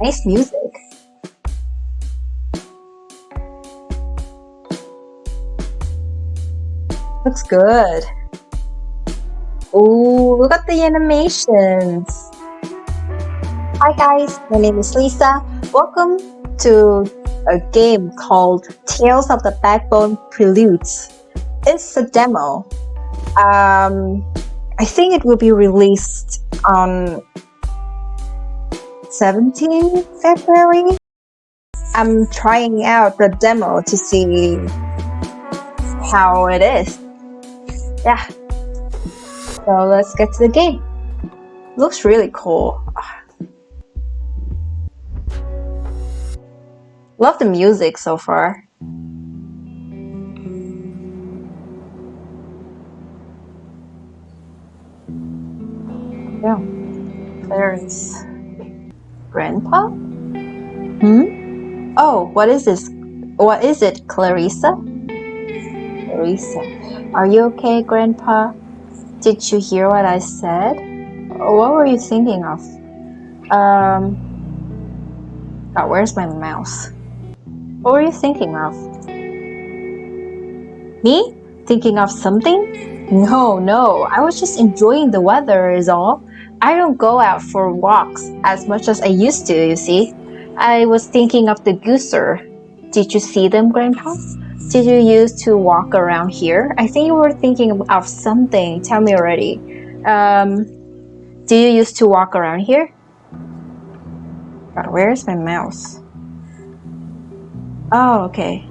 Nice music. Looks good. Oh, look at the animations. Hi guys, my name is Lisa. Welcome to a game called Tales of the Backbone Preludes. It's a demo. I think it will be released on 17 February. I'm trying out the demo to see how it is. Yeah. So let's get to the game. Looks really cool. Love the music so far. Yeah. There's Grandpa? Oh, what is this? What is it, Clarissa? Clarissa. Are you okay, Grandpa? Did you hear what I said? What were you thinking of? God, where's my mouse? What were you thinking of? Me? Thinking of something? No, I was just enjoying the weather is all. I don't go out for walks as much as I used to, you see. I was thinking of the gooser. Did you see them, Grandpa? Did you used to walk around here? I think you were thinking of something. Tell me already. Do you used to walk around here? God, where's my mouse? Oh, okay.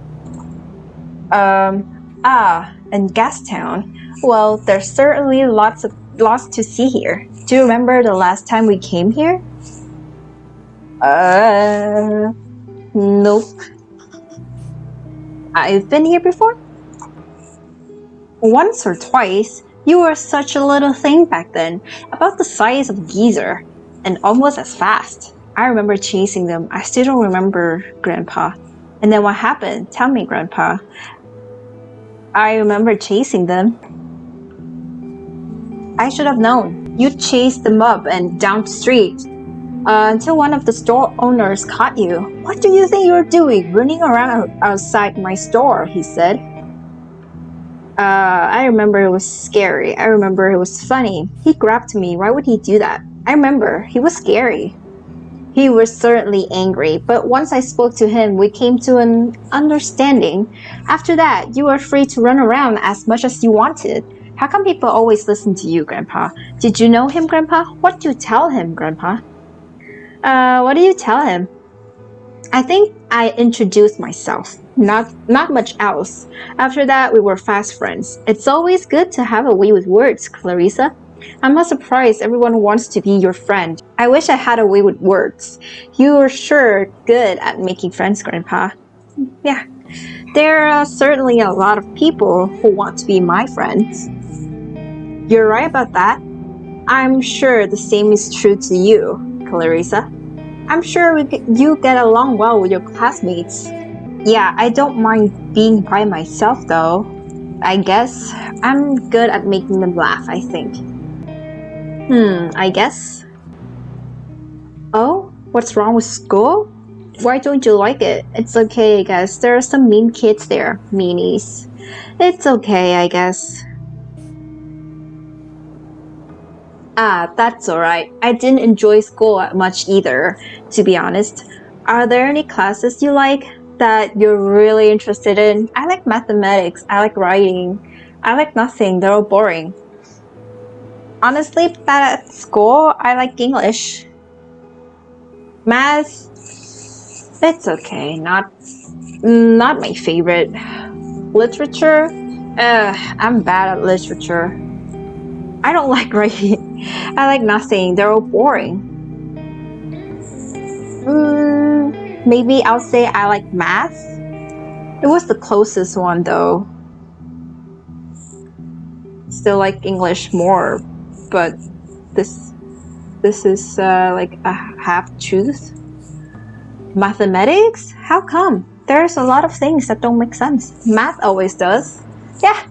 In Gastown. Well, there's certainly lots to see here. Do you remember the last time we came here? Nope. I've been here before? Once or twice. You were such a little thing back then, about the size of a geezer, and almost as fast. I remember chasing them. I still don't remember, Grandpa. And then what happened? Tell me, Grandpa. I remember chasing them. I should have known. You chased them up and down the street until one of the store owners caught you. What do you think you're doing, running around outside my store? He said. I remember it was scary. I remember it was funny. He grabbed me. Why would he do that? I remember. He was scary. He was certainly angry, but once I spoke to him, we came to an understanding. After that, you were free to run around as much as you wanted. How come people always listen to you, Grandpa? Did you know him, Grandpa? What do you tell him, Grandpa? What do you tell him? I think I introduced myself. Not much else. After that, we were fast friends. It's always good to have a way with words, Clarissa. I'm not surprised everyone wants to be your friend. I wish I had a way with words. You were sure good at making friends, Grandpa. Yeah. There are certainly a lot of people who want to be my friends. You're right about that. I'm sure the same is true to you, Clarissa. I'm sure you get along well with your classmates. Yeah, I don't mind being by myself though. I guess I'm good at making them laugh, I think. I guess. Oh, what's wrong with school? Why don't you like it? It's okay, I guess. There are some mean kids there, meanies. It's okay, I guess. That's alright. I didn't enjoy school much either, to be honest. Are there any classes you like that you're really interested in? I like mathematics. I like writing. I like nothing. They're all boring. Honestly, at school, I like English. Math, it's okay. Not my favorite. Literature, I'm bad at literature. I don't like writing. I like nothing. They're all boring. Maybe I'll say I like math. It was the closest one though. Still like English more, but this is like a half truth. Mathematics? How come? There's a lot of things that don't make sense. Math always does. Yeah.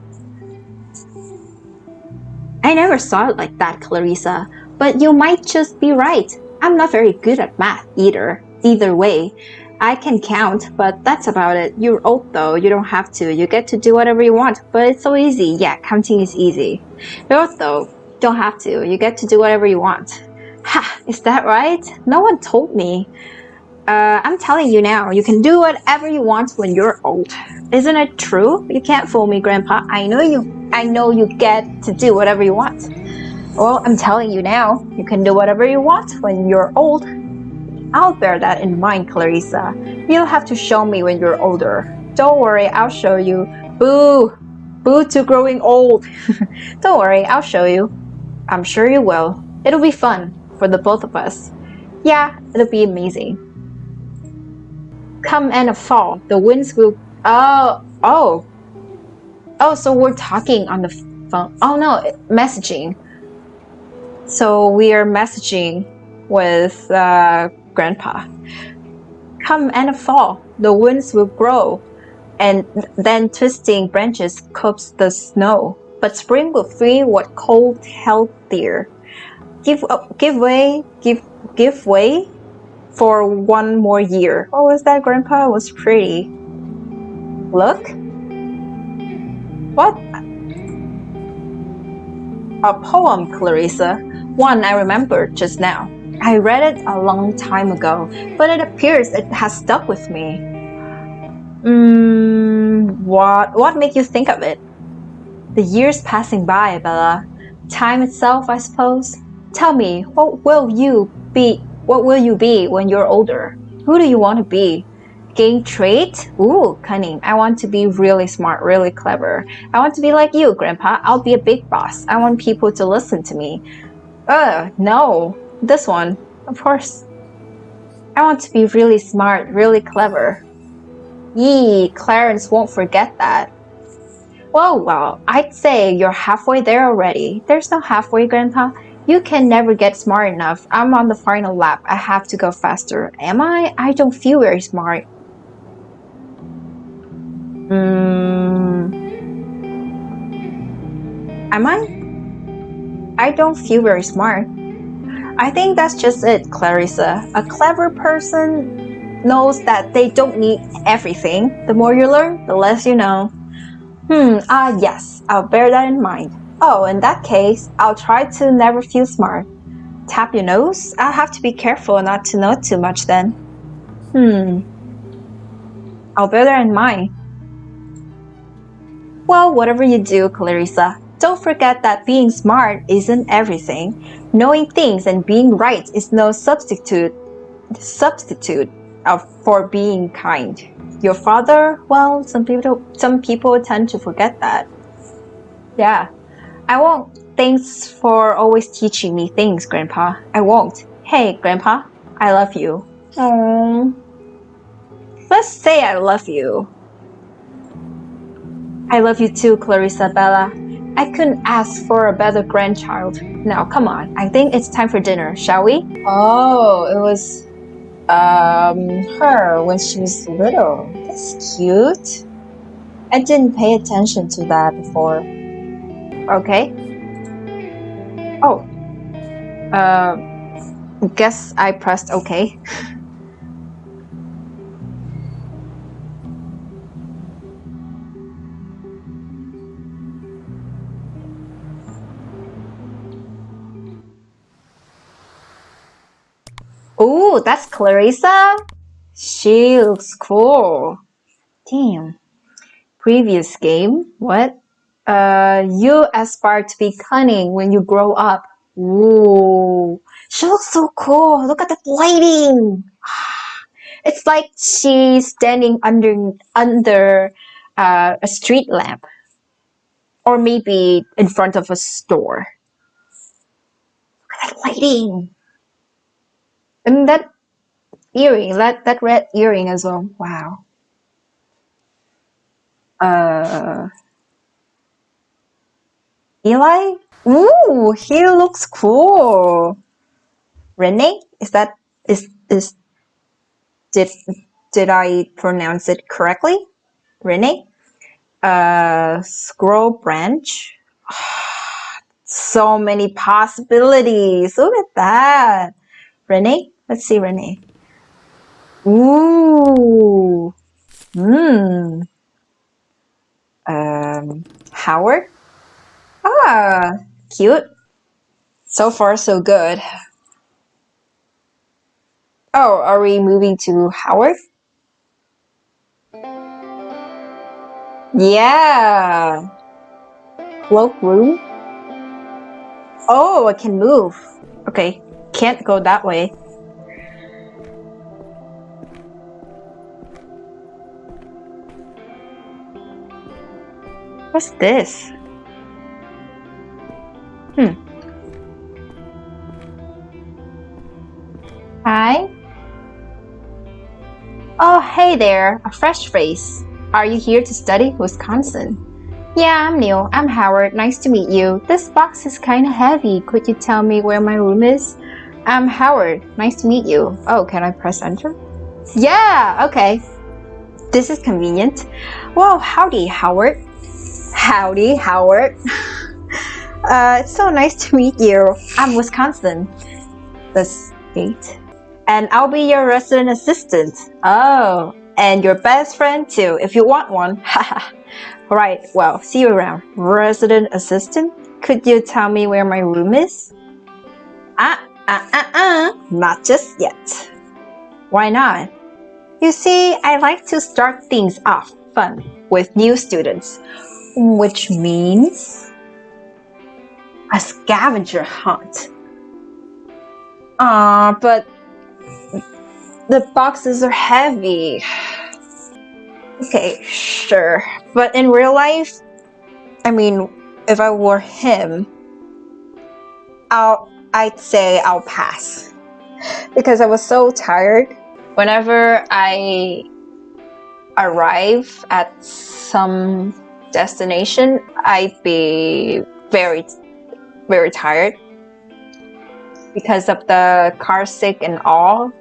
I never saw it like that, Clarissa. But you might just be right. I'm not very good at math either. either way. I can count, but that's about it. You're old though, you don't have to. You get to do whatever you want, but it's so easy. Yeah, counting is easy. You're old though, don't have to. You get to do whatever you want. Ha, is that right? No one told me. I'm telling you now, you can do whatever you want when you're old. Isn't it true? You can't fool me, Grandpa. I know you get to do whatever you want. Well, I'm telling you now, you can do whatever you want when you're old. I'll bear that in mind, Clarissa. You'll have to show me when you're older. Don't worry, I'll show you. Boo! Boo to growing old. Don't worry, I'll show you. I'm sure you will. It'll be fun for the both of us. Yeah, it'll be amazing. Come and a fall, the winds will... Oh, so we're talking on the phone. Oh no, messaging. So we are messaging with Grandpa. Come and a fall, the winds will grow, and then twisting branches copes the snow. But spring will free what cold held dear. Give way for one more year. What was that, Grandpa? It was pretty. Look. What? A poem, Clarissa. One I remembered just now. I read it a long time ago, but it appears it has stuck with me. What made you think of it? The years passing by, Bella. Time itself, I suppose. Tell me, what will you be when you're older? Who do you want to be? Gain trait? Ooh, cunning. I want to be really smart, really clever. I want to be like you, Grandpa. I'll be a big boss. I want people to listen to me. No. This one, of course. I want to be really smart, really clever. Yee, Clarence won't forget that. Well, I'd say you're halfway there already. There's no halfway, Grandpa. You can never get smart enough. I'm on the final lap. I have to go faster. Am I? I don't feel very smart. Am I? I don't feel very smart. I think that's just it, Clarissa. A clever person knows that they don't need everything. The more you learn, the less you know. Yes, I'll bear that in mind. Oh, in that case, I'll try to never feel smart. Tap your nose? I'll have to be careful not to know too much then. I'll bear that in mind. Well, whatever you do, Clarissa, don't forget that being smart isn't everything. Knowing things and being right is no substitute for being kind. Your father, well, some people tend to forget that. Yeah, I won't. Thanks for always teaching me things, Grandpa. I won't. Hey, Grandpa, I love you. Let's say I love you. I love you too, Clarissa Bella. I couldn't ask for a better grandchild. Now, come on. I think it's time for dinner, shall we? Oh, it was her when she was little. That's cute. I didn't pay attention to that before. Okay. Oh. Guess I pressed okay. Ooh, that's Clarissa. She looks cool. Damn. Previous game. What? You aspire to be cunning when you grow up. Ooh. She looks so cool. Look at that lighting. It's like she's standing under a street lamp. Or maybe in front of a store. Look at that lighting. And that earring, that red earring as well. Wow. Eli? Ooh, he looks cool. Renee? Did I pronounce it correctly? Renee? Squirrel branch? So many possibilities. Look at that. Renee? Let's see Renee. Ooh. Howard? Ah, cute. So far, so good. Oh, are we moving to Howard? Yeah. Cloakroom? Oh, I can move. Okay, can't go that way. What's this? Hi. Oh, hey there, a fresh face. Are you here to study Wisconsin? Yeah, I'm Neil. I'm Howard. Nice to meet you. This box is kind of heavy. Could you tell me where my room is? I'm Howard. Nice to meet you. Oh, can I press enter? Yeah, okay. This is convenient. Well, howdy, Howard. Howdy, Howard. It's so nice to meet you. I'm Wisconsin, the state. And I'll be your resident assistant. Oh, and your best friend too, if you want one. Right, well, see you around. Resident assistant? Could you tell me where my room is? Not just yet. Why not? You see, I like to start things off fun with new students, which means a scavenger hunt. But the boxes are heavy. Okay, sure. But in real life, I mean, if I were him, I'd say I'll pass. Because I was so tired. Whenever I arrive at some destination, I'd be very, very tired because of the car sick and all.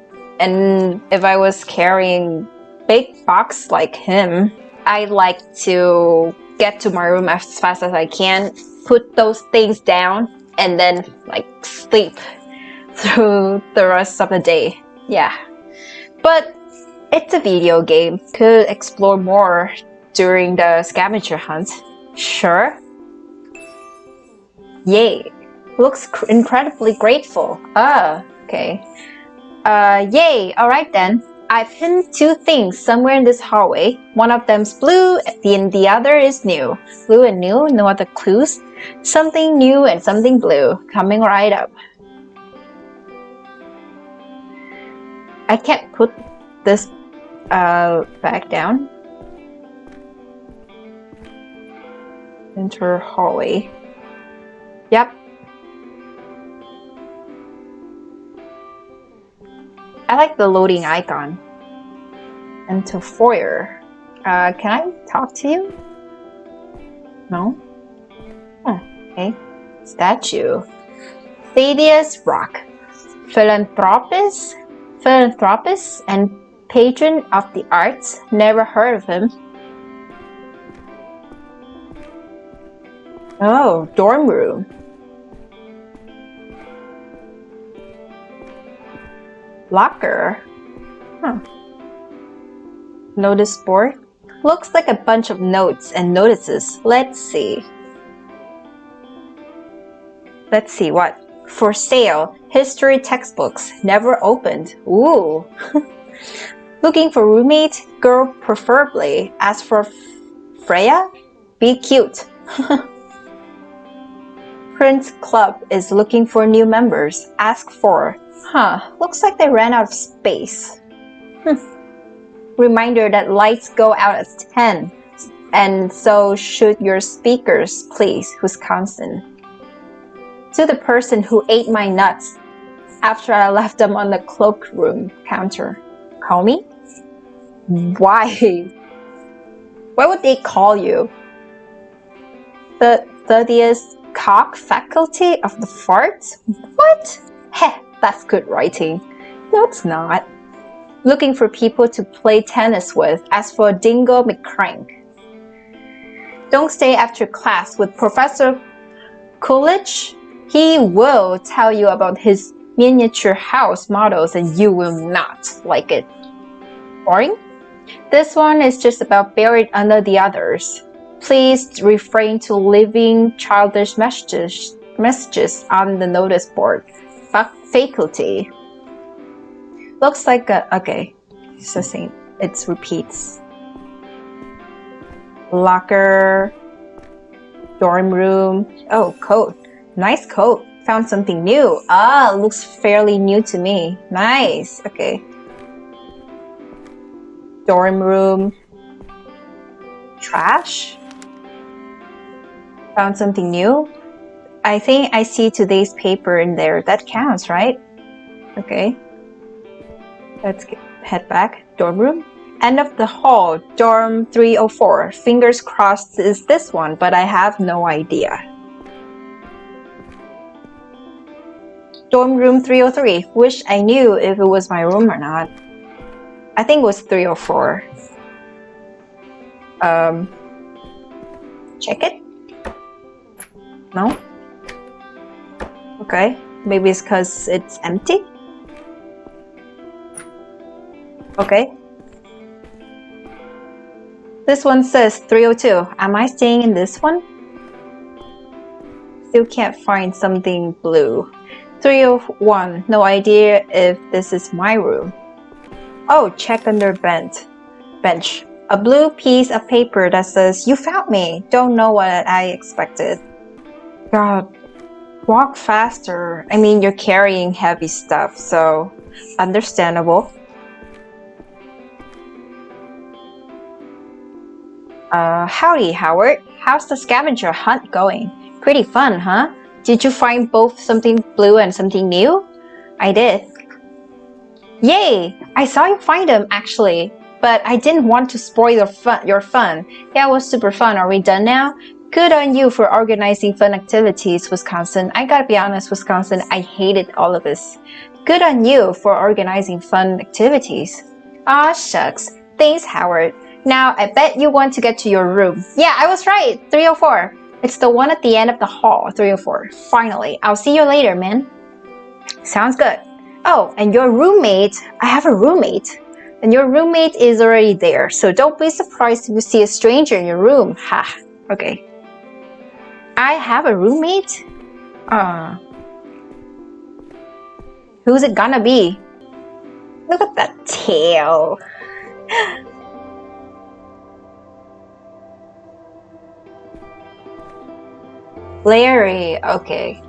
And if I was carrying big box like him, I like to get to my room as fast as I can, put those things down, and then like sleep through the rest of the day. Yeah. But it's a video game. Could explore more during the scavenger hunt. Sure. Yay. Looks incredibly grateful. Okay. Yay. Alright then. I've hidden two things somewhere in this hallway. One of them's blue and the other is new. Blue and new, no other clues? Something new and something blue. Coming right up. I can't put this back down. Enter hallway. Yep. I like the loading icon. Enter foyer. Can I talk to you? No? Okay. Statue. Thaddeus Rock. Philanthropist and patron of the arts. Never heard of him. Oh, dorm room. Locker. Notice board. Looks like a bunch of notes and notices. Let's see what. For sale. History textbooks. Never opened. Ooh. Looking for roommate? Girl preferably. As for Freya? Be cute. Prince Club is looking for new members. Ask for. Looks like they ran out of space. Reminder that lights go out at 10. And so should your speakers, please, Wisconsin. To the person who ate my nuts after I left them on the cloakroom counter. Call me? Why? What would they call you? The 30th cock faculty of the farts? What? Heh, that's good writing. No, it's not. Looking for people to play tennis with. As for Dingo McCrank. Don't stay after class with Professor Coolidge. He will tell you about his miniature house models and you will not like it. Boring? This one is just about buried under the others. Please refrain to leaving childish messages on the notice board. Faculty. Looks like okay. It's the same. It repeats. Locker. Dorm room. Oh, coat. Nice coat. Found something new. Ah, looks fairly new to me. Nice. Okay. Dorm room. Trash. Found something new. I think I see today's paper in there. That counts, right? Okay. Let's head back. Dorm room. End of the hall. Dorm 304. Fingers crossed is this one, but I have no idea. Dorm room 303. Wish I knew if it was my room or not. I think it was 304. Check it? No? Okay. Maybe it's because it's empty? Okay. This one says 302. Am I staying in this one? Still can't find something blue. 301. No idea if this is my room. Oh, check under bench. A blue piece of paper that says, "You found me." Don't know what I expected. God, walk faster. I mean, you're carrying heavy stuff, so understandable. Howdy, Howard. How's the scavenger hunt going? Pretty fun, huh? Did you find both something blue and something new? I did. Yay! I saw you find them, actually. But I didn't want to spoil your fun. Yeah, it was super fun. Are we done now? Good on you for organizing fun activities, Wisconsin. I gotta be honest, Wisconsin, I hated all of this. Good on you for organizing fun activities. Aw, shucks. Thanks, Howard. Now, I bet you want to get to your room. Yeah, I was right. 304. It's the one at the end of the hall, 304. Finally. I'll see you later, man. Sounds good. Oh, and your roommate. I have a roommate. And your roommate is already there. So don't be surprised if you see a stranger in your room. Ha. Okay. I have a roommate? Who's it gonna be? Look at that tail. Larry, okay.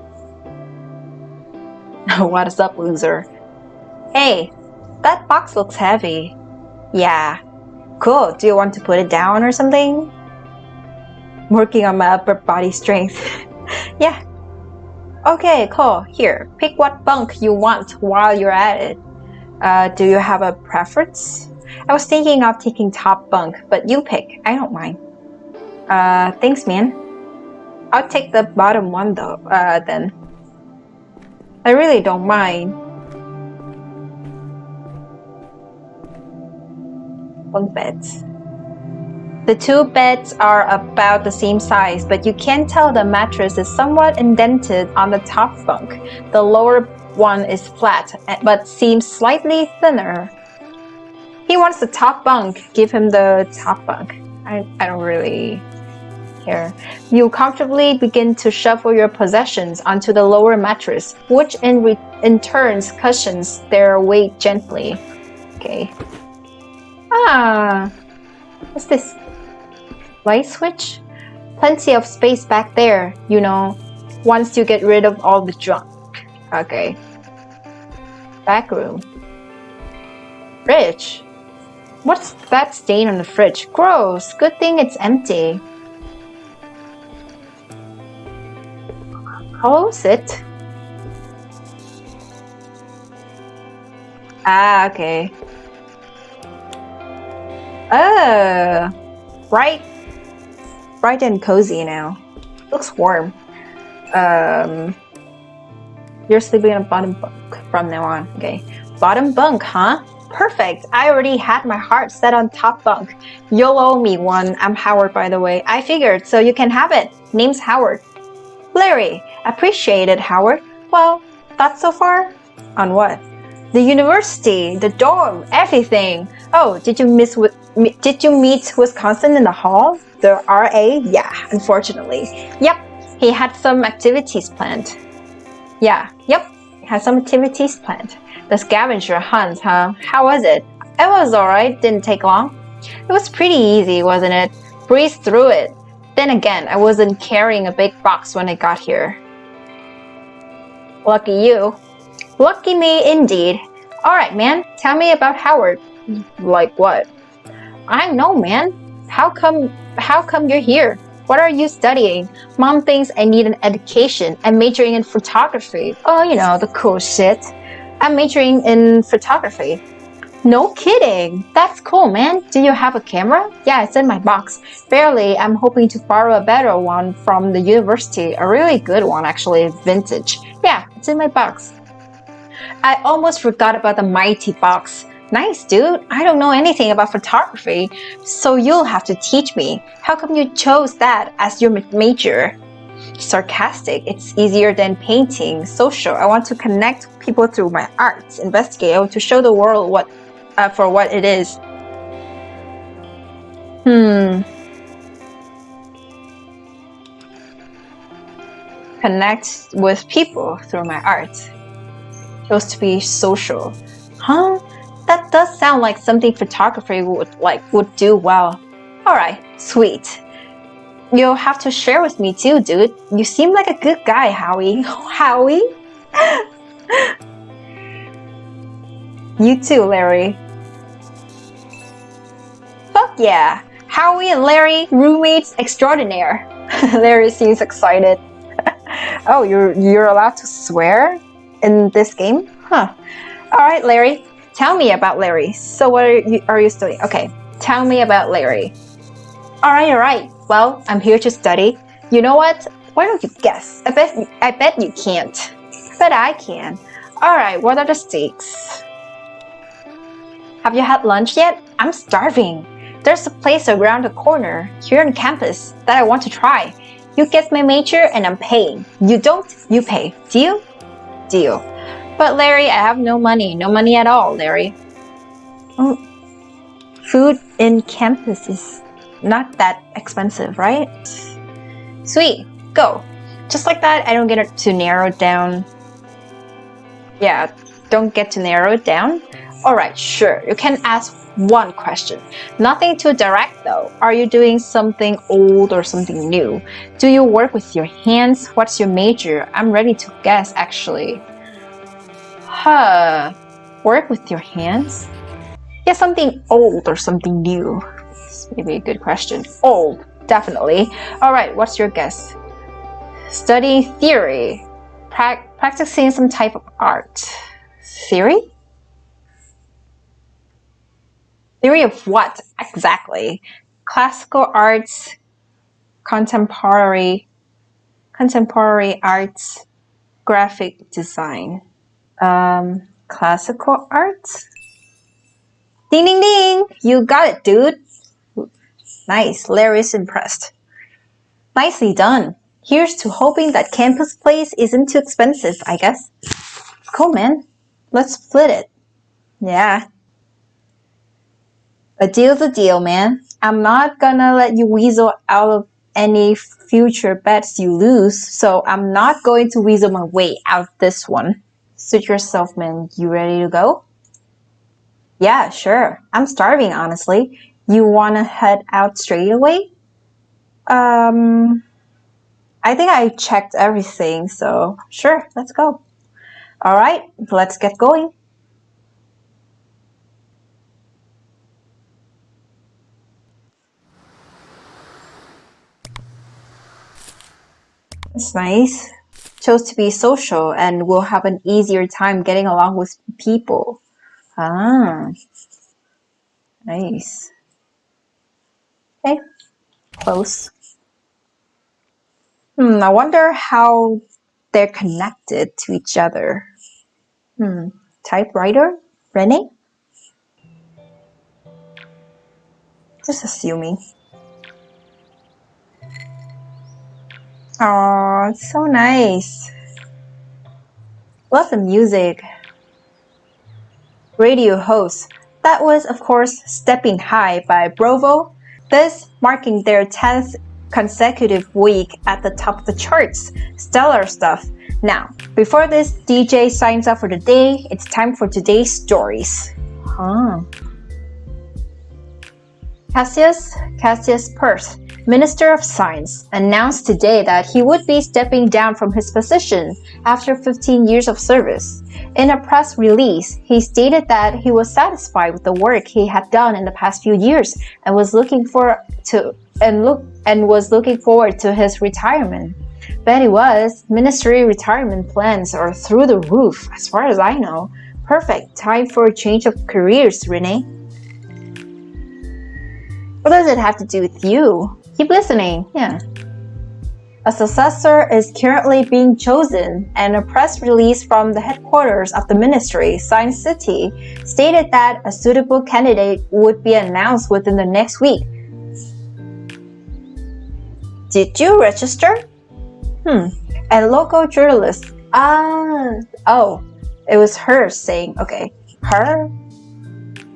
What's up, loser? Hey, that box looks heavy. Yeah. Cool, do you want to put it down or something? Working on my upper body strength. Yeah. Okay, cool. Here, pick what bunk you want while you're at it. Do you have a preference? I was thinking of taking top bunk, but you pick. I don't mind. Thanks, man. I'll take the bottom one though, then. I really don't mind. Bunk beds. The two beds are about the same size, but you can tell the mattress is somewhat indented on the top bunk. The lower one is flat, but seems slightly thinner. He wants the top bunk. Give him the top bunk. I don't really care. You comfortably begin to shuffle your possessions onto the lower mattress, which in turn cushions their weight gently. Okay. What's this? Light switch? Plenty of space back there, you know, once you get rid of all the junk. Okay. Back room. Fridge. What's that stain on the fridge? Gross. Good thing it's empty. Close it. Okay. Bright and cozy now. Looks warm. You're sleeping on a bottom bunk from now on. Okay. Bottom bunk, huh? Perfect. I already had my heart set on top bunk. You'll owe me one. I'm Howard, by the way. I figured, so you can have it. Name's Howard. Larry. Appreciate it, Howard. Well, thoughts so far? On what? The university, the dorm, everything. Oh, did you meet Wisconsin in the hall? The RA? Yeah, unfortunately. Yep, he had some activities planned. Yeah, yep, had some activities planned. The scavenger hunt, huh? How was it? It was alright, didn't take long. It was pretty easy, wasn't it? Breezed through it. Then again, I wasn't carrying a big box when I got here. Lucky you. Lucky me indeed. Alright, man, tell me about Howard. Like what? I know, man. How come you're here? What are you studying? Mom thinks I need an education. I'm majoring in photography. Oh, you know, the cool shit. I'm majoring in photography. No kidding. That's cool, man. Do you have a camera? Yeah, it's in my box. Barely. I'm hoping to borrow a better one from the university. A really good one, actually. Vintage. Yeah, it's in my box. I almost forgot about the mighty box. Nice, dude. I don't know anything about photography, so you'll have to teach me. How come you chose that as your major? Sarcastic. It's easier than painting. Social. I want to connect people through my arts. Investigate. I want to show the world for what it is. Connect with people through my art. Chose to be social. Huh? That does sound like something photography would do well. Alright, sweet. You'll have to share with me too, dude. You seem like a good guy, Howie. Howie? You too, Larry. Fuck yeah! Howie and Larry, roommates extraordinaire. Larry seems excited. Oh, you're allowed to swear in this game? Huh. Alright, Larry. Tell me about Larry. So what are you studying? Okay, tell me about Larry. Alright. Well, I'm here to study. You know what? Why don't you guess? I bet you can't. But I can. Alright, what are the stakes? Have you had lunch yet? I'm starving. There's a place around the corner here on campus that I want to try. You guess my major and I'm paying. You don't, you pay. Deal? Deal. But Larry, I have no money. No money at all, Larry. Oh, food in campus is not that expensive, right? Sweet. Go. Just like that, I don't get to narrow it down. Yeah, don't get to narrow it down. Alright, sure. You can ask one question. Nothing too direct though. Are you doing something old or something new? Do you work with your hands? What's your major? I'm ready to guess actually. Work with your hands? Yeah, something old or something new. It's maybe a good question. Old, definitely. Alright, what's your guess? Study theory. Practicing some type of art. Theory? Theory of what exactly? Classical arts, contemporary arts, graphic design. Classical arts? Ding ding ding! You got it, dude. Nice, Larry's impressed. Nicely done. Here's to hoping that campus place isn't too expensive, I guess. Cool, man. Let's split it. Yeah. A deal's a deal, man. I'm not gonna let you weasel out of any future bets you lose, so I'm not going to weasel my way out this one. Suit yourself, man. You ready to go? Yeah, sure. I'm starving, honestly. You wanna head out straight away? I think I checked everything, so sure, let's go. Alright, let's get going. That's nice. Chose to be social and will have an easier time getting along with people. Ah, nice. Okay, close. I wonder how they're connected to each other. Typewriter? Renee? Just assuming. Oh, it's so nice. Love the music. radio hosts. That was, of course, Stepping High by Brovo, this marking their 10th consecutive week at the top of the charts. Stellar stuff. Now, before this DJ signs off for the day, it's time for today's stories. Cassius Perth, Minister of Science, announced today that he would be stepping down from his position after 15 years of service. In a press release, he stated that he was satisfied with the work he had done in the past few years and was looking forward to his retirement. Bet he was. Ministry retirement plans are through the roof, as far as I know. Perfect time for a change of careers, Renee. What does it have to do with you? Keep listening. Yeah. A successor is currently being chosen, and a press release from the headquarters of the ministry, Science City, stated that a suitable candidate would be announced within the next week. Did you register? A local journalist. It was her saying, okay, her?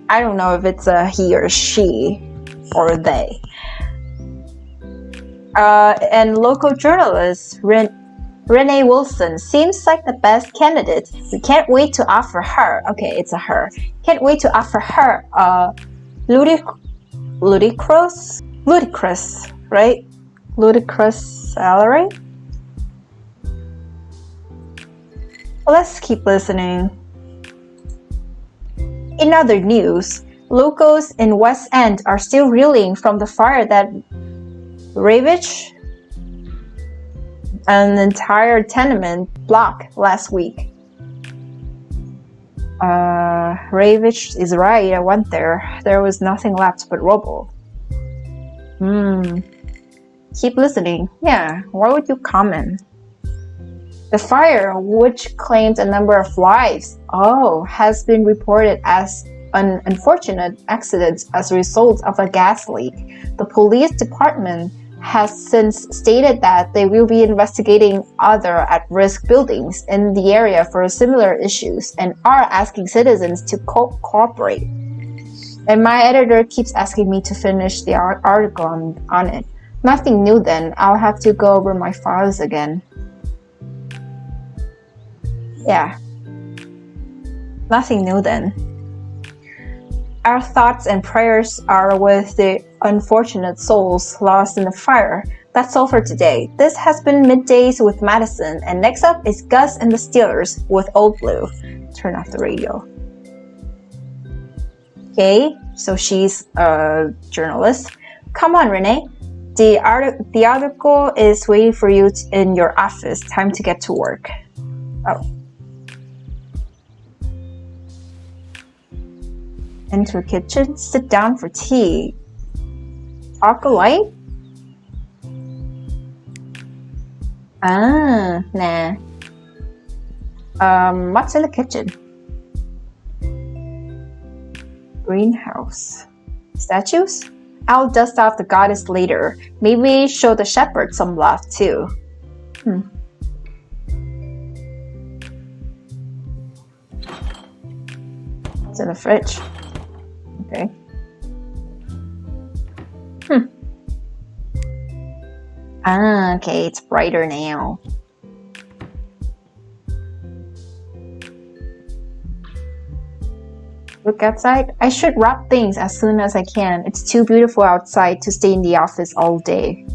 I don't know if it's a he or she or they. And local journalist Renee Wilson seems like the best candidate. We can't wait to offer her. Okay, it's a her. Can't wait to offer her a ludicrous, right? Ludicrous salary. Let's keep listening. In other news, locals in West End are still reeling from the fire that ravaged an entire tenement block last week. Ravaged is right. I went there. There was nothing left but rubble. Keep listening. Yeah, why would you comment? The fire, which claimed a number of lives, has been reported as an unfortunate accident as a result of a gas leak. The police department has since stated that they will be investigating other at-risk buildings in the area for similar issues and are asking citizens to cooperate. And my editor keeps asking me to finish the article on it. Nothing new then. I'll have to go over my files again. Yeah. Nothing new then. Our thoughts and prayers are with the unfortunate souls lost in the fire. That's all for today. This has been Middays with Madison, and next up is Gus and the Steelers with Old Blue. Turn off the radio. Okay, so she's a journalist. Come on, Renee. The article is waiting for you in your office. Time to get to work. Enter kitchen. Sit down for tea. Talk light? Nah. What's in the kitchen? Greenhouse. Statues? I'll dust off the goddess later. Maybe show the shepherd some love too. What's in the fridge? Okay. Okay, it's brighter now. Look outside. I should wrap things as soon as I can. It's too beautiful outside to stay in the office all day.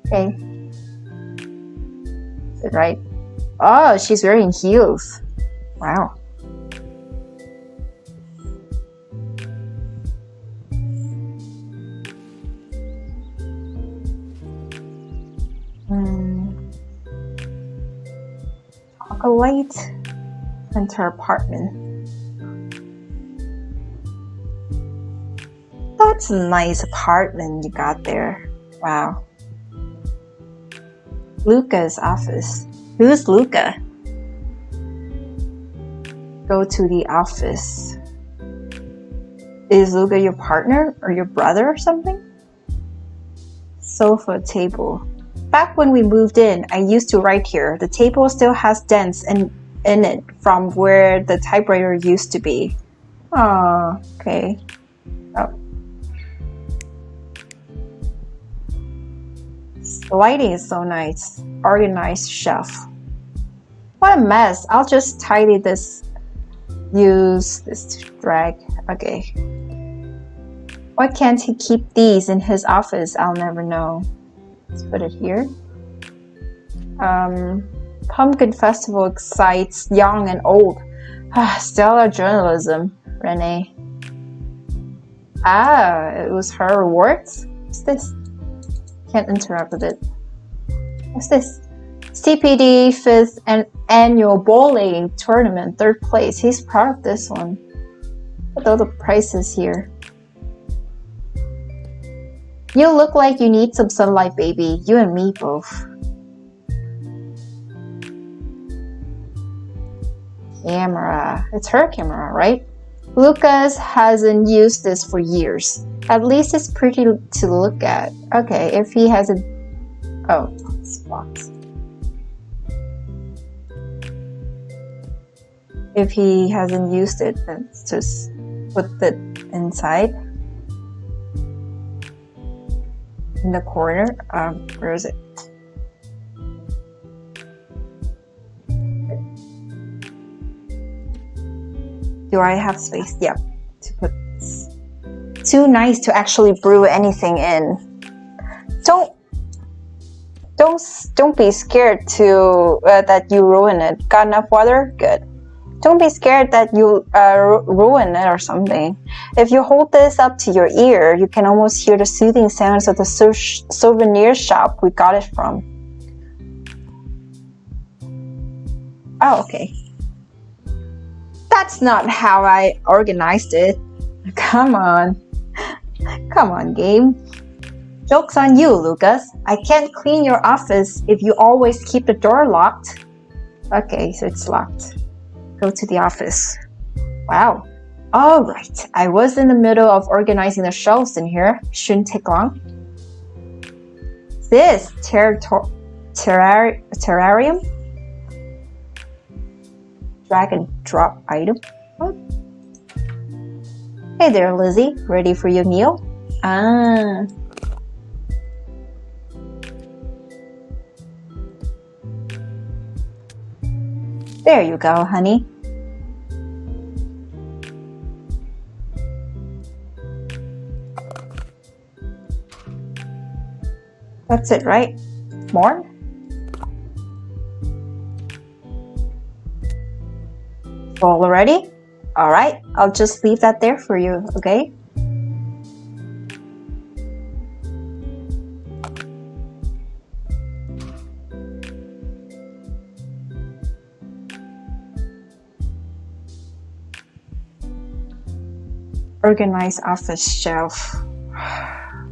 Okay. Is it right? Oh, she's wearing heels. Wow. Chocolate. Enter apartment. That's a nice apartment you got there. Wow. Luca's office. Who's Luca? Go to the office. Is Luca your partner or your brother or something? Sofa table. Back when we moved in, I used to write here. The table still has dents in it from where the typewriter used to be. Oh, okay. Oh. The lighting is so nice. Organized shelf. What a mess. I'll just tidy this. Use this to drag. Okay. Why can't he keep these in his office? I'll never know. Let's put it here. Pumpkin Festival excites young and old. Stellar journalism, Renee. Ah, it was her rewards? What's this? Can't interact with it. What's this? CPD 5th annual bowling tournament, 3rd place. He's proud of this one. What are the prices here? You look like you need some sunlight, baby. You and me both. Camera. It's her camera, right? Lucas hasn't used this for years. At least it's pretty to look at. Okay, if he hasn't... Oh, spots. If he hasn't used it, let's just put it inside. In the corner. Where is it? Do I have space? Yeah, to put this. Too nice to actually brew anything in. Don't be scared to that you ruin it. Got enough water? Good. Don't be scared that you ruin it or something. If you hold this up to your ear, you can almost hear the soothing sounds of the souvenir shop we got it from. Oh, okay. That's not how I organized it. Come on. Come on, game. Joke's on you, Lucas. I can't clean your office if you always keep the door locked. Okay, so it's locked. Go to the office. Wow. All right. I was in the middle of organizing the shelves in here. Shouldn't take long. This terrarium? Drag and drop item. Oh. Hey there, Lizzie. Ready for your meal? Ah. There you go, honey. That's it, right? More? Full already? All right, I'll just leave that there for you, okay? Organize office shelf. I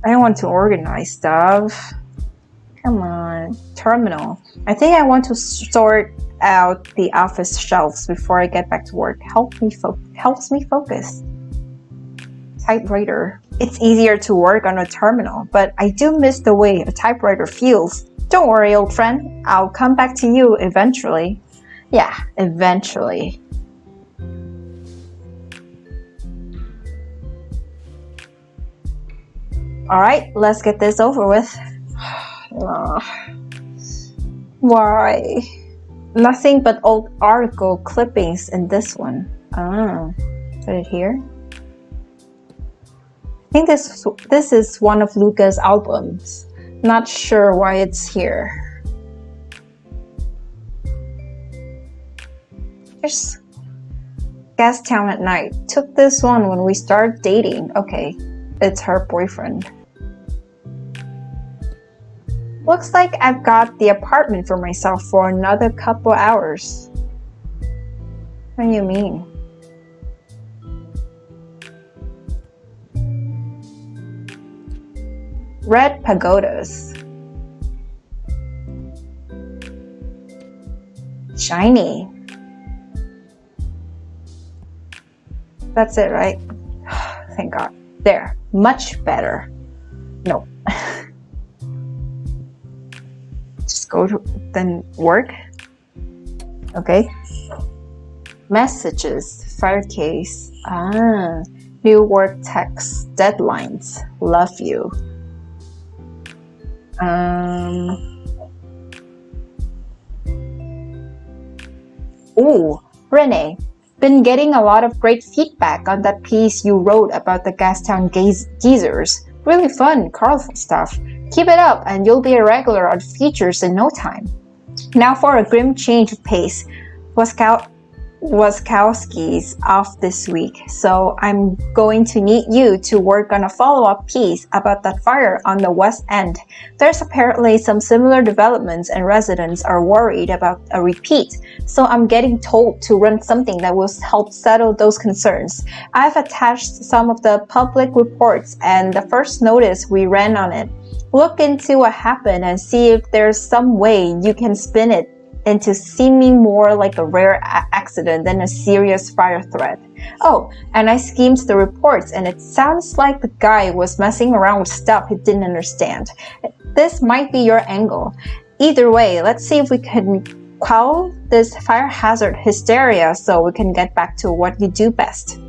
don't want to organize stuff. Come on. Terminal. I think I want to sort out the office shelves before I get back to work. Helps me focus. Typewriter. It's easier to work on a terminal, but I do miss the way a typewriter feels. Don't worry, old friend. I'll come back to you eventually. Yeah, eventually. Alright, let's get this over with. Why? Nothing but old article clippings in this one. Put it here. I think this is one of Luca's albums. Not sure why it's here. Here's Gastown at Night. Took this one when we started dating. Okay, it's her boyfriend. Looks like I've got the apartment for myself for another couple hours. What do you mean? Red pagodas. Shiny. That's it, right? Thank God. There. Much better. No. Just go to then work. Okay. Messages. Fire case. New work text. Deadlines. Love you. Ooh, Renee. Been getting a lot of great feedback on that piece you wrote about the Gastown geezers. Really fun, colorful stuff. Keep it up and you'll be a regular on features in no time. Now for a grim change of pace. Waskowski's off this week, so I'm going to need you to work on a follow-up piece about that fire on the West End. There's apparently some similar developments and residents are worried about a repeat, so I'm getting told to run something that will help settle those concerns. I've attached some of the public reports and the first notice we ran on it. Look into what happened and see if there's some way you can spin it into seeming more like a rare accident than a serious fire threat. Oh, and I skimmed the reports and it sounds like the guy was messing around with stuff he didn't understand. This might be your angle. Either way, let's see if we can quell this fire hazard hysteria so we can get back to what you do best.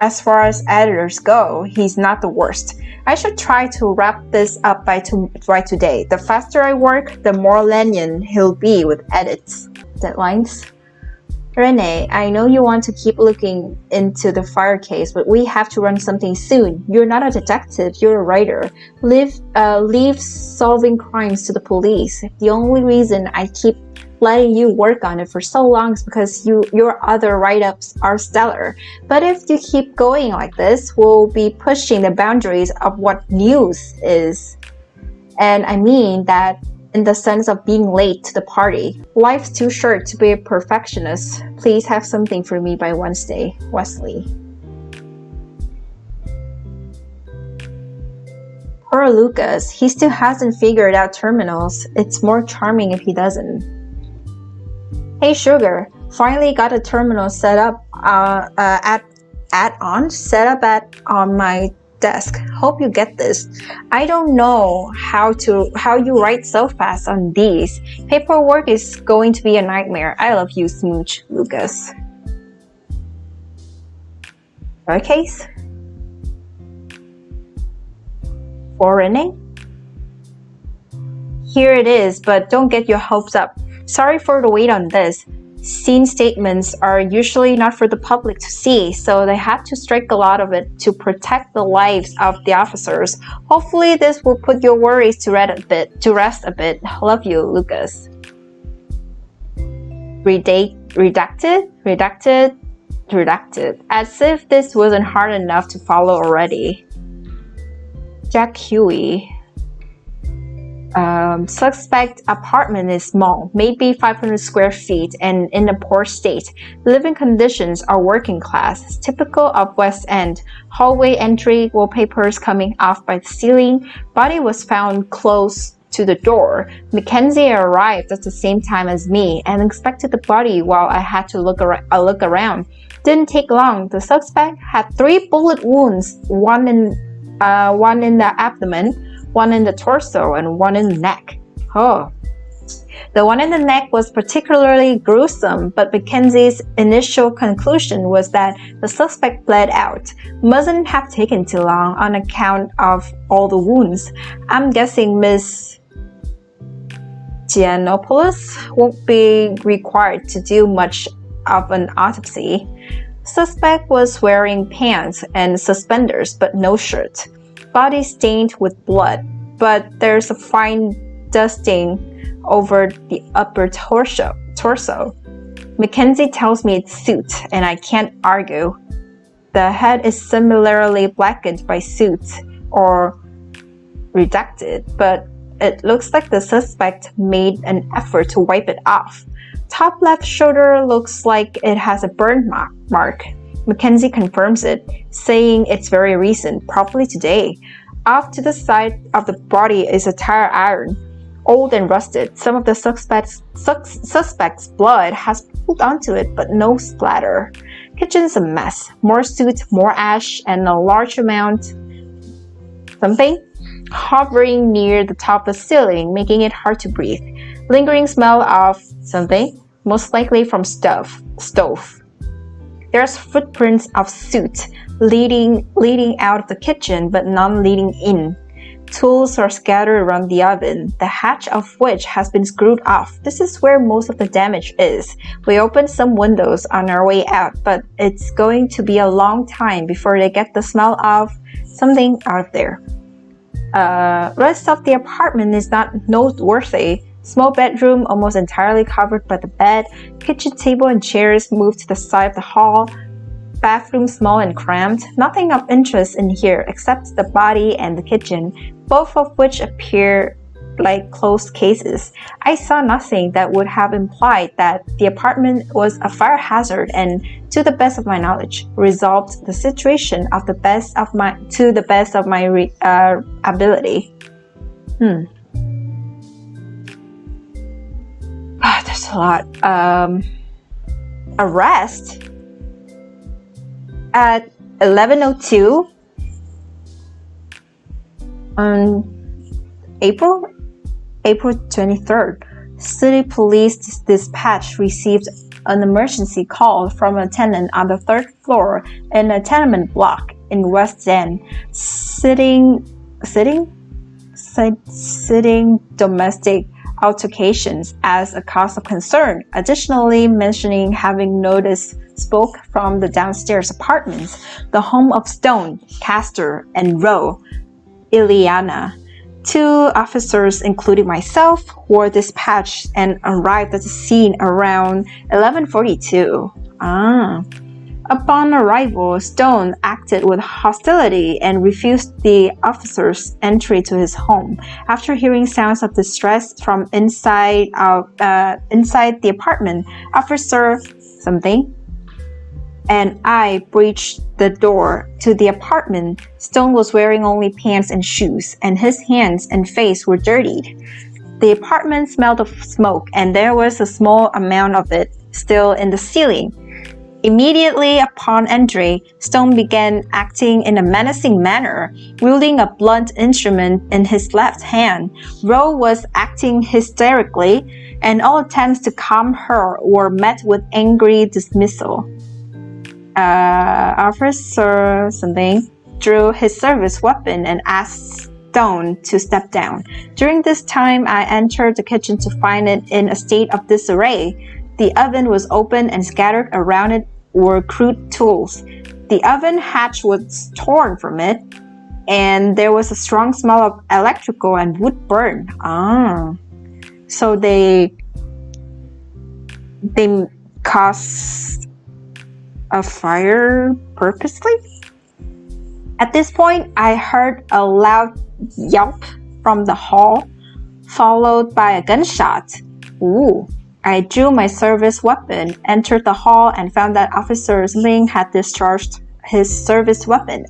As far as editors go, he's not the worst. I should try to wrap this up by today. The faster I work, the more lenient he'll be with edits. Deadlines. Renee, I know you want to keep looking into the fire case, but we have to run something soon. You're not a detective, you're a writer. Leave solving crimes to the police. The only reason I keep letting you work on it for so long is because your other write-ups are stellar. But if you keep going like this, we'll be pushing the boundaries of what news is. And I mean that in the sense of being late to the party. Life's too short to be a perfectionist. Please have something for me by Wednesday. Wesley. Poor Lucas. He still hasn't figured out terminals. It's more charming if he doesn't. Hey Sugar, finally got a terminal set up on my desk. Hope you get this. I don't know how you write so fast on these. Paperwork is going to be a nightmare. I love you, Smooch. Lucas. Case? For Renee? Here it is, but don't get your hopes up. Sorry for the wait on this. Scene statements are usually not for the public to see, so they have to strike a lot of it to protect the lives of the officers. Hopefully this will put your worries to rest a bit. Love you, Lucas. Redacted. As if this wasn't hard enough to follow already. Jack Huey. Suspect apartment is small, maybe 500 square feet, and in a poor state. Living conditions are working class, typical of West End. Hallway entry, wallpapers coming off by the ceiling. Body was found close to the door. Mackenzie arrived at the same time as me and inspected the body while I had to look around. Didn't take long. The suspect had 3 bullet wounds, one in the abdomen, one in the torso, and one in the neck. Oh. The one in the neck was particularly gruesome, but Mackenzie's initial conclusion was that the suspect bled out. Mustn't have taken too long on account of all the wounds. I'm guessing Miss Giannopoulos won't be required to do much of an autopsy. Suspect was wearing pants and suspenders, but no shirt. Body stained with blood, but there's a fine dusting over the upper torso. Mackenzie tells me it's soot, and I can't argue. The head is similarly blackened by soot or redacted, but it looks like the suspect made an effort to wipe it off. Top left shoulder looks like it has a burn mark. Mackenzie confirms it, saying it's very recent, probably today. Off to the side of the body is a tire iron, old and rusted. Some of the suspect's blood has pooled onto it, but no splatter. Kitchen's a mess. More soot, more ash, and a large amount something hovering near the top of the ceiling, making it hard to breathe. Lingering smell of something most likely from stove. There's footprints of soot leading out of the kitchen, but none leading in. Tools are scattered around the oven, the hatch of which has been screwed off. This is where most of the damage is. We opened some windows on our way out, but it's going to be a long time before they get the smell of something out of there. Rest of the apartment is not noteworthy. Small bedroom almost entirely covered by the bed, kitchen table and chairs moved to the side of the hall, bathroom small and cramped. Nothing of interest in here except the body and the kitchen, both of which appear like closed cases. I saw nothing that would have implied that the apartment was a fire hazard and, to the best of my knowledge, resolved the situation to the best of my ability. There's a lot. Arrest at 11:02 on April 23rd. City Police Dispatch received an emergency call from a tenant on the 3rd floor in a tenement block in West End, citing domestic altercations as a cause of concern, additionally mentioning having noticed smoke from the downstairs apartments, the home of Stone, Castor, and Rowe, Ileana. 2 officers, including myself, were dispatched and arrived at the scene around 11:42. Upon arrival, Stone acted with hostility and refused the officers' entry to his home. After hearing sounds of distress from inside the apartment, Officer something and I breached the door to the apartment. Stone was wearing only pants and shoes, and his hands and face were dirtied. The apartment smelled of smoke, and there was a small amount of it still in the ceiling. Immediately upon entry, Stone began acting in a menacing manner, wielding a blunt instrument in his left hand. Rowe was acting hysterically, and all attempts to calm her were met with angry dismissal. Officer something drew his service weapon and asked Stone to step down. During this time, I entered the kitchen to find it in a state of disarray. The oven was open and scattered around it were crude tools. The oven hatch was torn from it, and there was a strong smell of electrical and wood burn. So they caused a fire purposely? At this point, I heard a loud yelp from the hall, followed by a gunshot. I drew my service weapon, entered the hall, and found that Officer Ming had discharged his service weapon,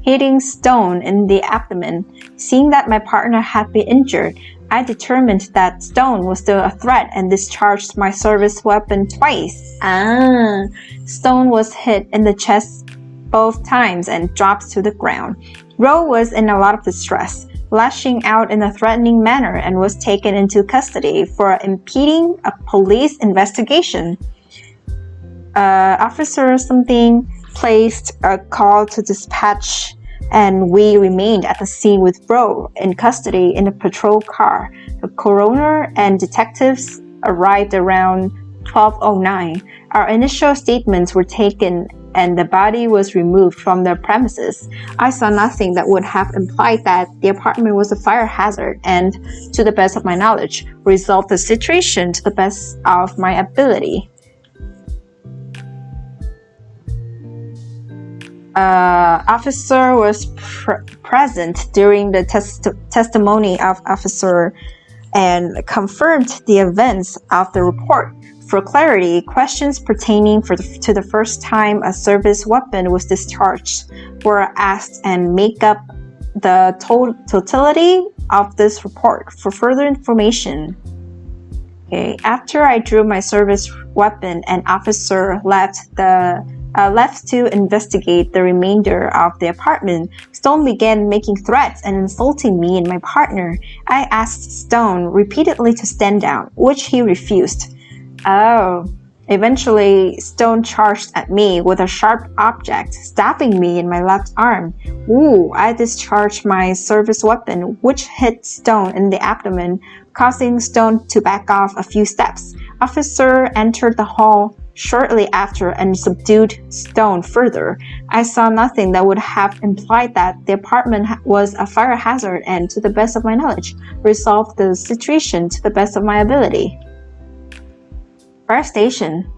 hitting Stone in the abdomen. Seeing that my partner had been injured, I determined that Stone was still a threat and discharged my service weapon twice. Stone was hit in the chest both times and dropped to the ground. Rowe was in a lot of distress, lashing out in a threatening manner, and was taken into custody for impeding a police investigation. Officer something placed a call to dispatch, and we remained at the scene with Rowe in custody in a patrol car. The coroner and detectives arrived around 12:09. Our initial statements were taken and the body was removed from the premises. I saw nothing that would have implied that the apartment was a fire hazard and, to the best of my knowledge, resolved the situation to the best of my ability. Officer was present during the testimony of officer and confirmed the events of the report. For clarity, questions pertaining to the first time a service weapon was discharged were asked and make up the totality of this report. For further information, after I drew my service weapon, an officer left to investigate the remainder of the apartment. Stone began making threats and insulting me and my partner. I asked Stone repeatedly to stand down, which he refused. Oh. Eventually, Stone charged at me with a sharp object, stabbing me in my left arm. Ooh, I discharged my service weapon, which hit Stone in the abdomen, causing Stone to back off a few steps. Officer entered the hall shortly after and subdued Stone further. I saw nothing that would have implied that the apartment was a fire hazard and, to the best of my knowledge, resolved the situation to the best of my ability. Fire station.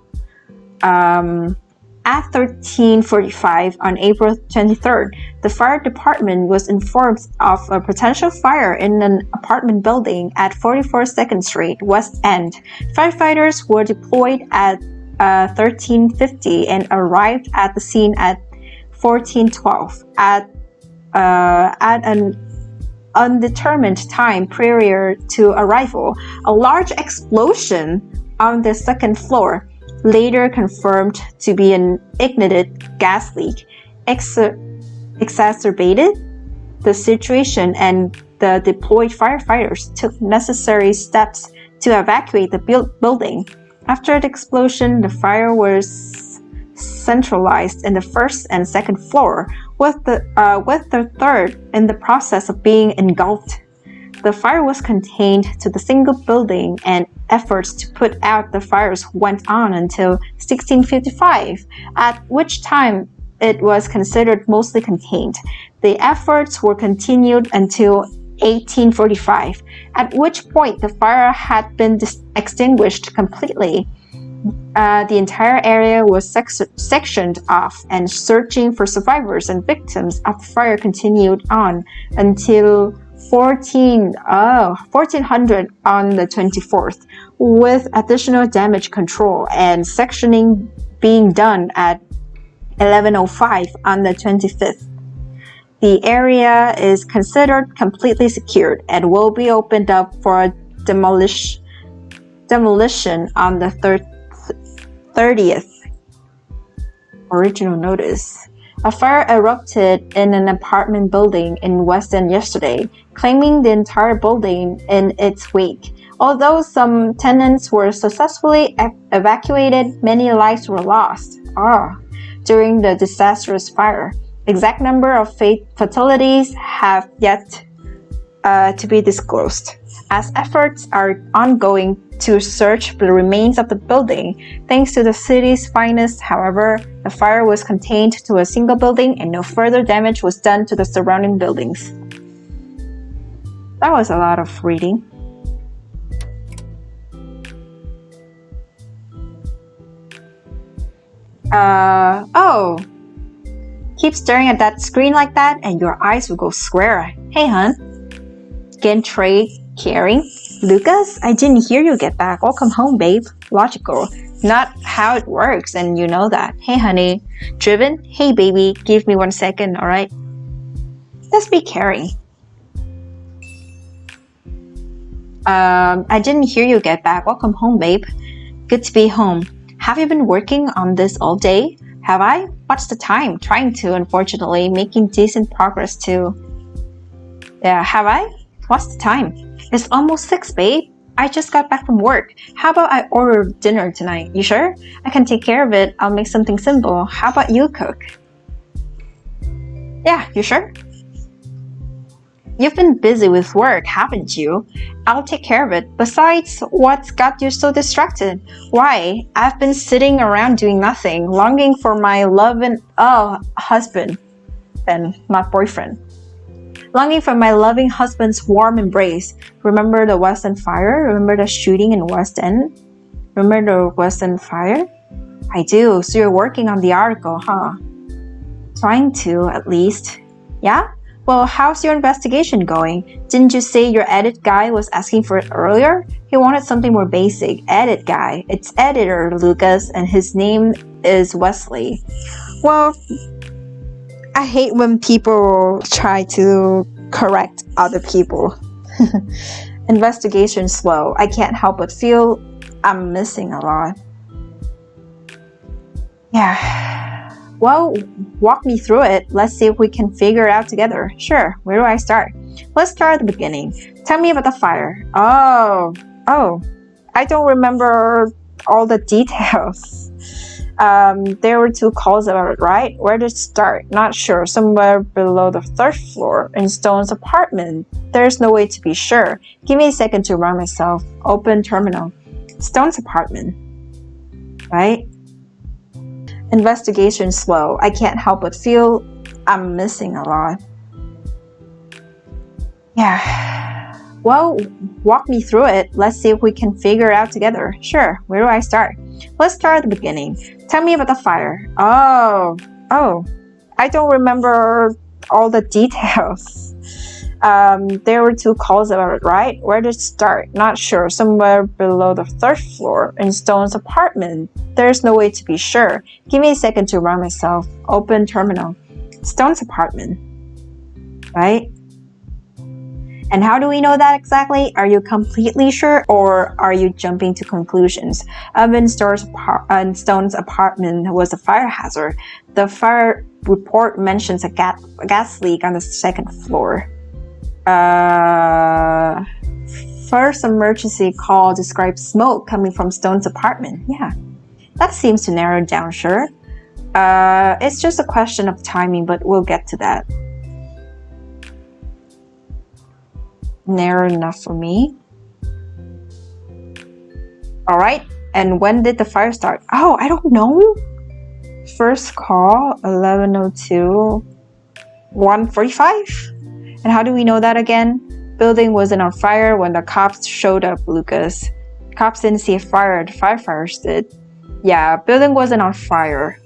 At 13:45 on April 23rd, the fire department was informed of a potential fire in an apartment building at 44 2nd Street, West End. Firefighters were deployed at 13:50 and arrived at the scene at 14:12. At an undetermined time prior to arrival, a large explosion on the second floor, later confirmed to be an ignited gas leak, exacerbated the situation, and the deployed firefighters took necessary steps to evacuate the building. After the explosion, the fire was centralized in the first and second floor, with the third in the process of being engulfed. The fire was contained to the single building, and efforts to put out the fires went on until 1655, at which time it was considered mostly contained. The efforts were continued until 1845, at which point the fire had been extinguished completely. The entire area was sectioned off, and searching for survivors and victims of the fire continued on until 1400 on the 24th, with additional damage control and sectioning being done at 11:05 on the 25th. The area is considered completely secured and will be opened up for demolition on the 30th. Original notice. A fire erupted in an apartment building in West End yesterday, claiming the entire building in its wake. Although some tenants were successfully evacuated, many lives were lost during the disastrous fire. Exact number of fatalities have yet to be disclosed, as efforts are ongoing to search the remains of the building. Thanks to the city's finest, however, the fire was contained to a single building and no further damage was done to the surrounding buildings. That was a lot of reading. Keep staring at that screen like that and your eyes will go square. Hey, hun. Again, Trey, caring. Lucas, I didn't hear you get back. Welcome home, babe. Logical. Not how it works, and you know that. Hey, honey. Driven? Hey, baby. Give me 1 second, alright? Let's be caring. I didn't hear you get back. Welcome home, babe. Good to be home. Have you been working on this all day? Have I? What's the time? Trying to, unfortunately. Making decent progress, too. Yeah, have I? What's the time? It's almost 6, babe. I just got back from work. How about I order dinner tonight? You sure? I can take care of it. I'll make something simple. How about you cook? Yeah, you sure? You've been busy with work, haven't you? I'll take care of it. Besides, what's got you so distracted? Why? I've been sitting around doing nothing, longing for my loving husband, and not boyfriend. Longing for my loving husband's warm embrace. Remember the West End fire? Remember the shooting in West End? Remember the West End fire? I do. So you're working on the article, huh? Trying to, at least. Yeah? Well, how's your investigation going? Didn't you say your edit guy was asking for it earlier? He wanted something more basic. Edit guy. It's editor, Lucas, and his name is Wesley. Well, I hate when people try to correct other people. Investigation slow. I can't help but feel I'm missing a lot. Yeah. Well, walk me through it. Let's see if we can figure it out together. Sure. Where do I start? Let's start at the beginning. Tell me about the fire. Oh. I don't remember all the details. There were 2 calls about it, right? Where did it start? Not sure. Somewhere below the 3rd floor in Stone's apartment. There's no way to be sure. Give me a second to remind myself. Open terminal. Stone's apartment. Right? Investigation slow. I can't help but feel I'm missing a lot. Yeah. Well, walk me through it. Let's see if we can figure it out together. Sure. Where do I start? Let's start at the beginning. Tell me about the fire. Oh. I don't remember all the details. There were 2 calls about it, right? Where did it start? Not sure. Somewhere below the 3rd floor in Stone's apartment. There's no way to be sure. Give me a second to remind myself. Open terminal. Stone's apartment. Right? And how do we know that exactly? Are you completely sure, or are you jumping to conclusions? In Stone's apartment was a fire hazard. The fire report mentions a gas leak on the 2nd floor. First emergency call describes smoke coming from Stone's apartment. Yeah, that seems to narrow it down, sure. It's just a question of timing, but we'll get to that. Narrow enough for me. Alright, and when did the fire start? Oh, I don't know. First call, 11:02, 1:45. And how do we know that again? Building wasn't on fire when the cops showed up, Lucas. Cops didn't see a fire, the firefighters did. Yeah, building wasn't on fire.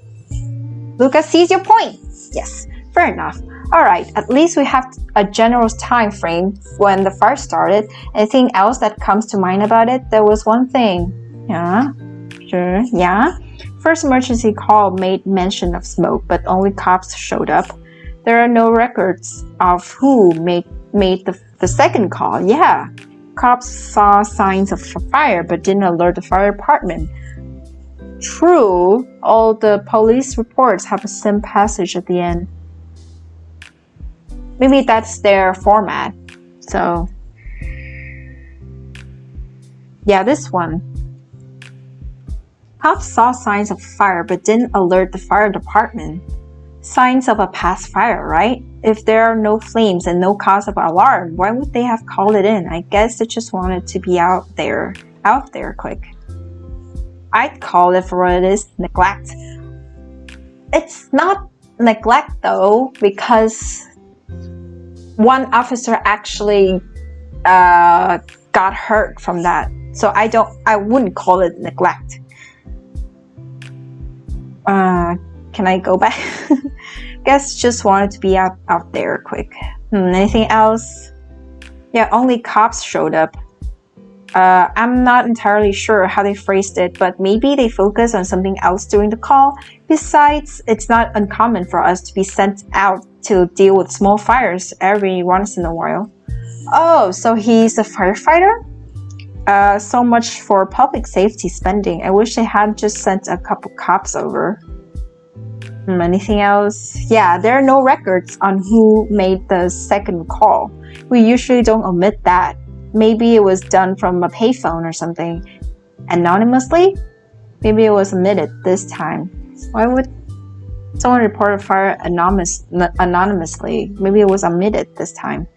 Lucas sees your point. Yes, fair enough. Alright, at least we have a general time frame when the fire started. Anything else that comes to mind about it? There was one thing. Yeah, sure, yeah. First emergency call made mention of smoke, but only cops showed up. There are no records of who made the second call. Yeah, cops saw signs of a fire, but didn't alert the fire department. True, all the police reports have a same passage at the end. Maybe that's their format. So, yeah, this one. Cops saw signs of fire but didn't alert the fire department. Signs of a past fire, right? If there are no flames and no cause of alarm, why would they have called it in? I guess they just wanted to be out there quick. I'd call it for what it is, neglect. It's not neglect though, because one officer actually got hurt from that. So I wouldn't call it neglect. Can I go back? Guess just wanted to be out there quick. Anything else? Yeah, only cops showed up. I'm not entirely sure how they phrased it, but maybe they focused on something else during the call. Besides, it's not uncommon for us to be sent out to deal with small fires every once in a while. Oh, so he's a firefighter? So much for public safety spending. I wish they had just sent a couple cops over. Anything else? Yeah, there are no records on who made the second call. We usually don't omit that. Maybe it was done from a payphone or something. Anonymously? Maybe it was omitted this time. Why would someone report a fire anonymously? Maybe it was omitted this time.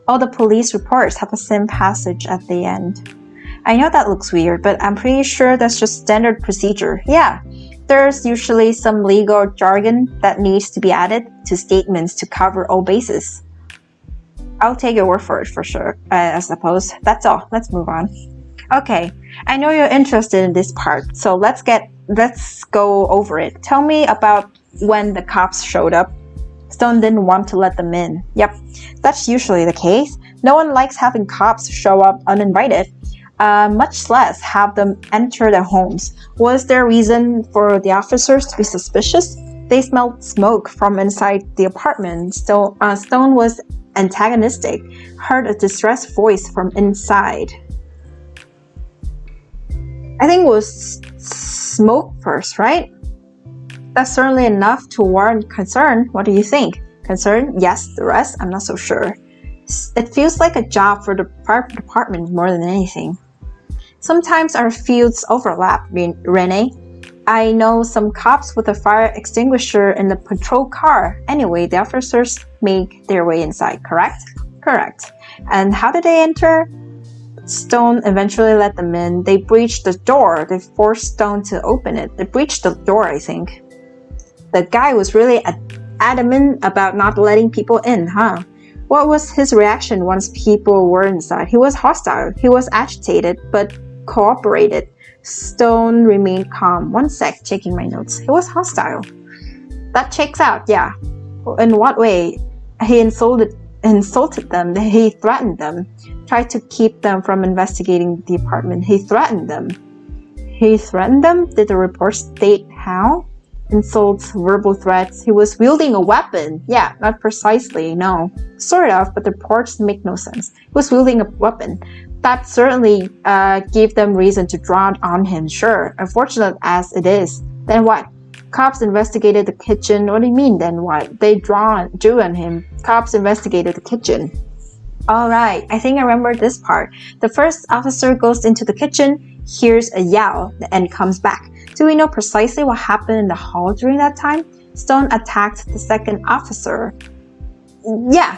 All the police reports have the same passage at the end. I know that looks weird, but I'm pretty sure that's just standard procedure. Yeah, there's usually some legal jargon that needs to be added to statements to cover all bases. I'll take your word for it for sure, I suppose. That's all. Let's move on. Okay, I know you're interested in this part, so let's go over it. Tell me about when the cops showed up. Stone didn't want to let them in. Yep, that's usually the case. No one likes having cops show up uninvited, much less have them enter their homes. Was there a reason for the officers to be suspicious? They smelled smoke from inside the apartment. Stone was antagonistic, heard a distressed voice from inside. I think it was smoke first, right? That's certainly enough to warrant concern. What do you think? Concern? Yes. The rest? I'm not so sure. It feels like a job for the fire department more than anything. Sometimes our fields overlap, Renee. I know some cops with a fire extinguisher in the patrol car. Anyway, the officers make their way inside, correct? Correct. And how did they enter? Stone eventually let them in. They breached the door. They forced Stone to open it. They breached the door, I think. The guy was really adamant about not letting people in, huh? What was his reaction once people were inside? He was hostile. He was agitated, but cooperated. Stone remained calm. One sec, checking my notes. He was hostile. That checks out, yeah. In what way? He insulted them. He threatened them. Tried to keep them from investigating the apartment. He threatened them. He threatened them? Did the report state how? Insults, verbal threats. He was wielding a weapon. Yeah, not precisely, no. Sort of, but the reports make no sense. He was wielding a weapon. That certainly gave them reason to draw on him, sure. Unfortunate as it is. Then what? Cops investigated the kitchen. What do you mean, then what? They drew on him. Cops investigated the kitchen. Alright, I think I remember this part. The first officer goes into the kitchen, hears a yell, and comes back. Do we know precisely what happened in the hall during that time? Stone attacked the second officer. Yeah.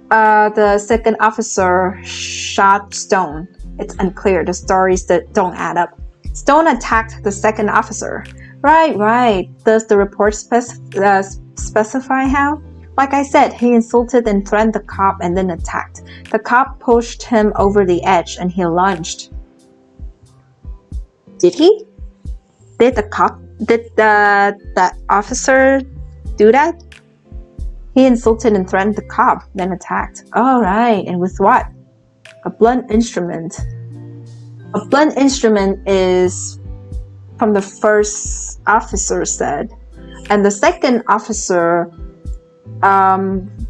The second officer shot Stone. It's unclear. The stories that don't add up. Stone attacked the second officer. Right. Does the report specify how? Like I said, he insulted and threatened the cop and then attacked. The cop pushed him over the edge and he lunged. Did he? Did the officer do that? He insulted and threatened the cop, then attacked. Alright, and with what? A blunt instrument. A blunt instrument is from the first officer said. And the second officer,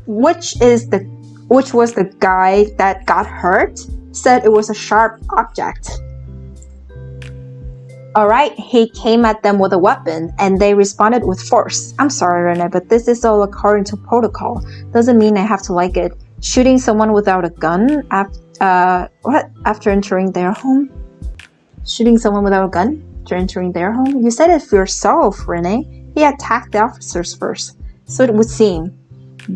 which was the guy that got hurt, said it was a sharp object. Alright, he came at them with a weapon and they responded with force. I'm sorry, Renee, but this is all according to protocol. Doesn't mean I have to like it. Shooting someone without a gun after entering their home? Shooting someone without a gun after entering their home? You said it for yourself, Renee. He attacked the officers first. So it would seem.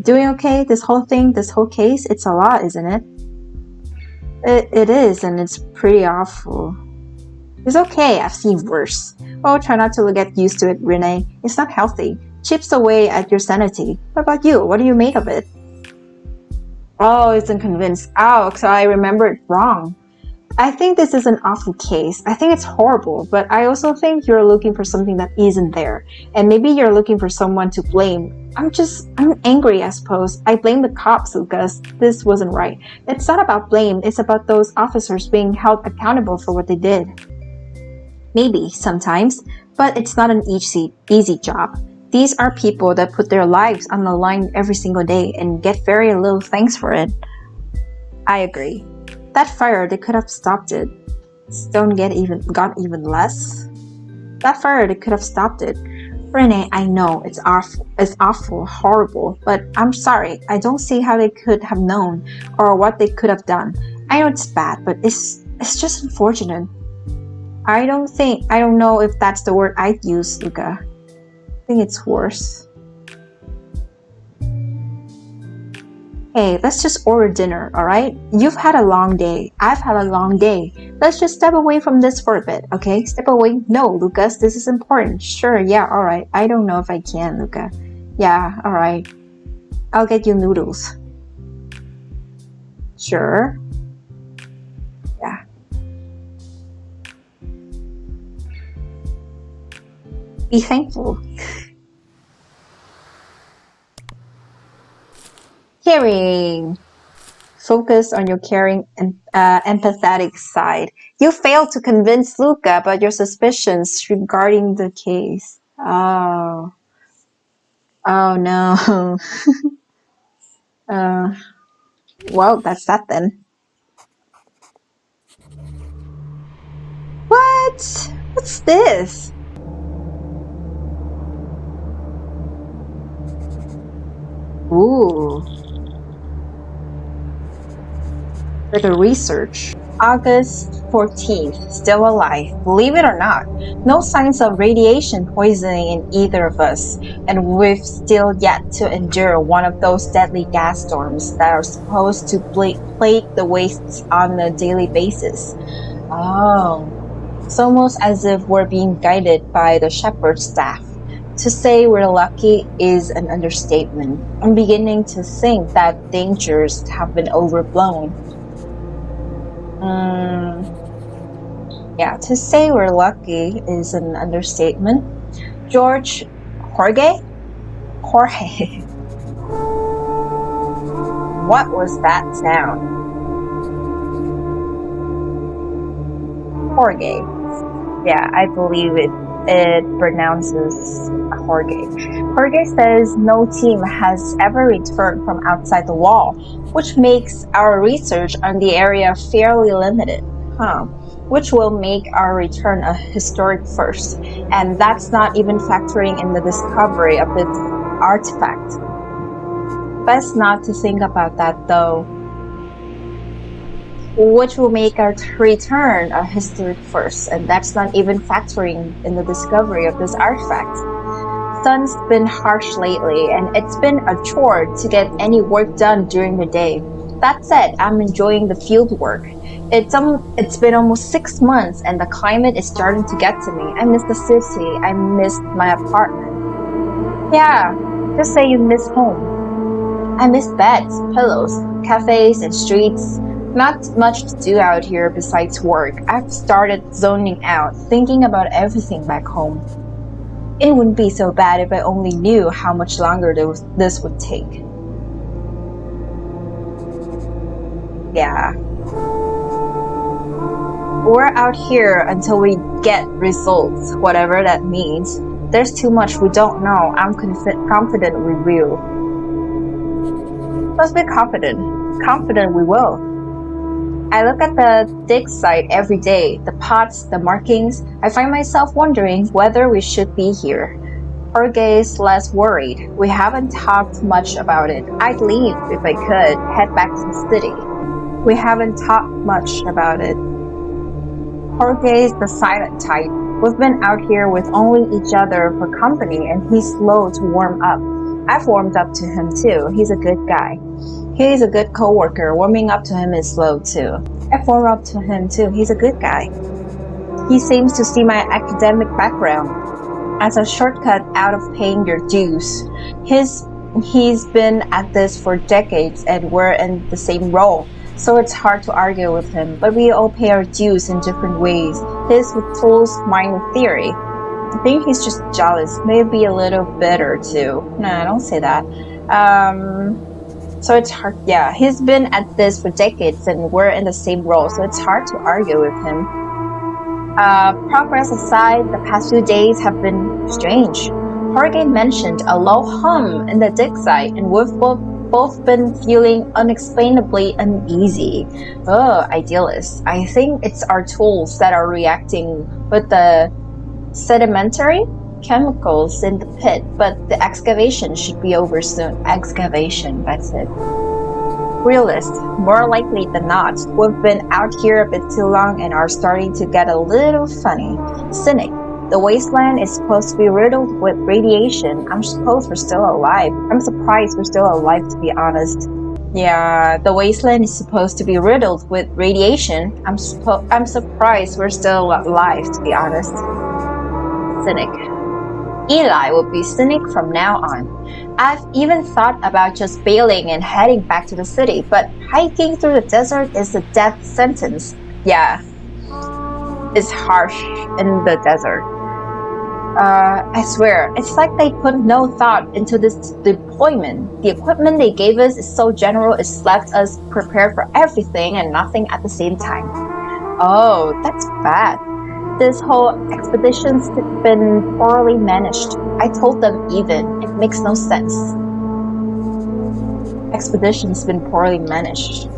Doing okay? This whole case, it's a lot, isn't it? It is, and it's pretty awful. It's okay, I've seen worse. Oh, try not to get used to it, Renee. It's not healthy. Chips away at your sanity. What about you? What do you make of it? Oh, isn't convinced. Oh, so I remembered wrong. I think this is an awful case. I think it's horrible, but I also think you're looking for something that isn't there. And maybe you're looking for someone to blame. I'm angry, I suppose. I blame the cops, Lucas. This wasn't right. It's not about blame. It's about those officers being held accountable for what they did. Maybe, sometimes, but it's not an easy job. These are people that put their lives on the line every single day and get very little thanks for it. I agree. That fire, they could have stopped it. Stone got even less. That fire, they could have stopped it. Renee, I know, it's awful, horrible, but I'm sorry. I don't see how they could have known or what they could have done. I know it's bad, but it's just unfortunate. I don't know if that's the word I'd use, Luca. I think it's worse. Hey, let's just order dinner, alright? You've had a long day. I've had a long day. Let's just step away from this for a bit, okay? Step away. No, Lucas, this is important. Sure, yeah, alright. I don't know if I can, Luca. Yeah, alright. I'll get you noodles. Sure. Yeah. Be thankful. Caring. Focus on your caring and empathetic side. You failed to convince Luca about your suspicions regarding the case. Oh no. Well, that's that then. What? What's this? Ooh. Like a research. August 14th, still alive, believe it or not. No signs of radiation poisoning in either of us, and we've still yet to endure one of those deadly gas storms that are supposed to plague the wastes on a daily basis. Oh, it's almost as if we're being guided by the shepherd staff. To say we're lucky is an understatement. I'm beginning to think that dangers have been overblown. Yeah, to say we're lucky is an understatement. George Jorge? Jorge. What was that sound? Jorge. Yeah, I believe it pronounces Jorge. Jorge says no team has ever returned from outside the wall, which makes our research on the area fairly limited. Which will make our return a historic first, and that's not even factoring in the discovery of this artifact. Best not to think about that though. Which will make our return a historic first, and that's not even factoring in the discovery of this artifact. Sun's been harsh lately, and it's been a chore to get any work done during the day. That said, I'm enjoying the field work. It's been almost 6 months, and the climate is starting to get to me. I miss the city. I miss my apartment. Yeah, just say you miss home. I miss beds, pillows, cafes, and streets. Not much to do out here besides work. I've started zoning out, thinking about everything back home. It wouldn't be so bad if I only knew how much longer this would take. Yeah. We're out here until we get results, whatever that means. There's too much we don't know. I'm confident we will. Let's be confident. Confident we will. I look at the dig site every day, the pots, the markings. I find myself wondering whether we should be here. Jorge's less worried. We haven't talked much about it. I'd leave if I could, head back to the city. We haven't talked much about it. Jorge's the silent type. We've been out here with only each other for company, and he's slow to warm up. I've warmed up to him too. He's a good guy. He's a good coworker. Warming up to him is slow too. I've warmed up to him too. He's a good guy. He seems to see my academic background as a shortcut out of paying your dues. He's been at this for decades, and we're in the same role. So it's hard to argue with him, but we all pay our dues in different ways. His with tools, mine with theory. I think he's just jealous, maybe a little bitter too. No, don't say that. So it's hard. Yeah, he's been at this for decades, and we're in the same role, so it's hard to argue with him. Progress aside, the past few days have been strange. Jorge mentioned a low hum in the dig site, and we've both been feeling unexplainably uneasy. Idealist. I think it's our tools that are reacting with the sedimentary chemicals in the pit, but the excavation should be over soon. Excavation, that's it. Realist, more likely than not. We've been out here a bit too long and are starting to get a little funny. Cynic. The wasteland is supposed to be riddled with radiation. I'm surprised we're still alive, to be honest. Yeah, the wasteland is supposed to be riddled with radiation. I'm surprised we're still alive, to be honest. Cynic. Eli will be cynic from now on. I've even thought about just bailing and heading back to the city, but hiking through the desert is a death sentence. Yeah, it's harsh in the desert. I swear, it's like they put no thought into this deployment. The equipment they gave us is so general, it's left us prepared for everything and nothing at the same time. Oh, that's bad. This whole expedition's been poorly managed. I told them even. It makes no sense. Expedition's been poorly managed.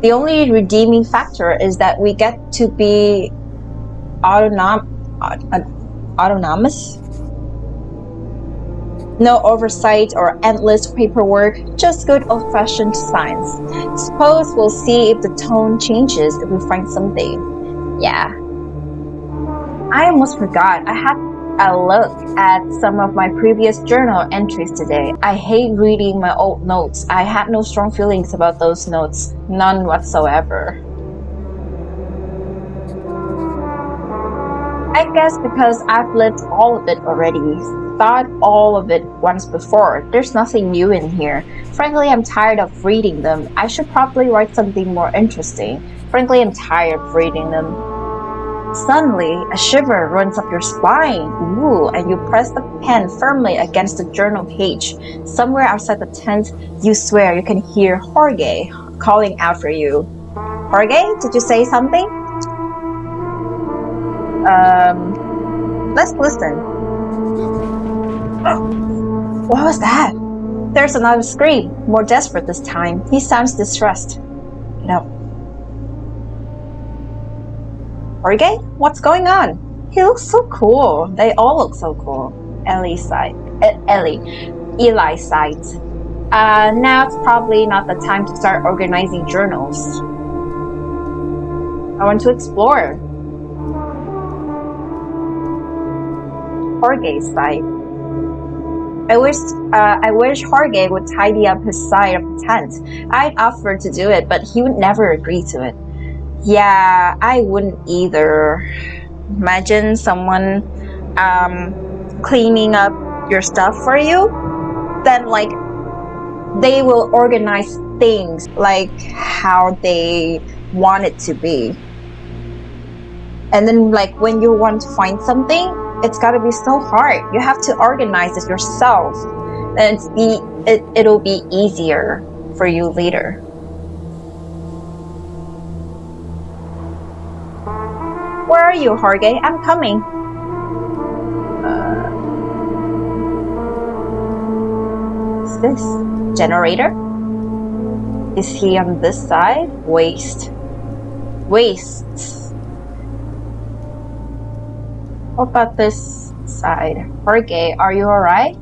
The only redeeming factor is that we get to be autonomous? No oversight or endless paperwork, just good old-fashioned science. Suppose we'll see if the tone changes if we find something. Yeah. I almost forgot. I had a look at some of my previous journal entries today. I hate reading my old notes. I had no strong feelings about those notes. None whatsoever. I guess because I've lived all of it already. Thought all of it once before. There's nothing new in here. Frankly, I'm tired of reading them. I should probably write something more interesting. Frankly, I'm tired of reading them. Suddenly, a shiver runs up your spine. Ooh, and you press the pen firmly against the journal page. Somewhere outside the tent, you swear you can hear Jorge calling after you. Jorge, did you say something? Let's listen. What was that? There's another scream, more desperate this time. He sounds distressed. Get up. Jorge, what's going on? He looks so cool. They all look so cool. Eli sighed. Now it's probably not the time to start organizing journals. I want to explore. Jorge sighed. I wish Jorge would tidy up his side of the tent. I'd offered to do it, but he would never agree to it. Yeah, I wouldn't either. Imagine someone cleaning up your stuff for you. Then they will organize things like how they want it to be. And then when you want to find something, it's gotta be so hard. You have to organize it yourself. And it'll be easier for you later. Where are you, Jorge? I'm coming. What's this? Generator? Is he on this side? Wastes. What about this side? Jorge, are you alright?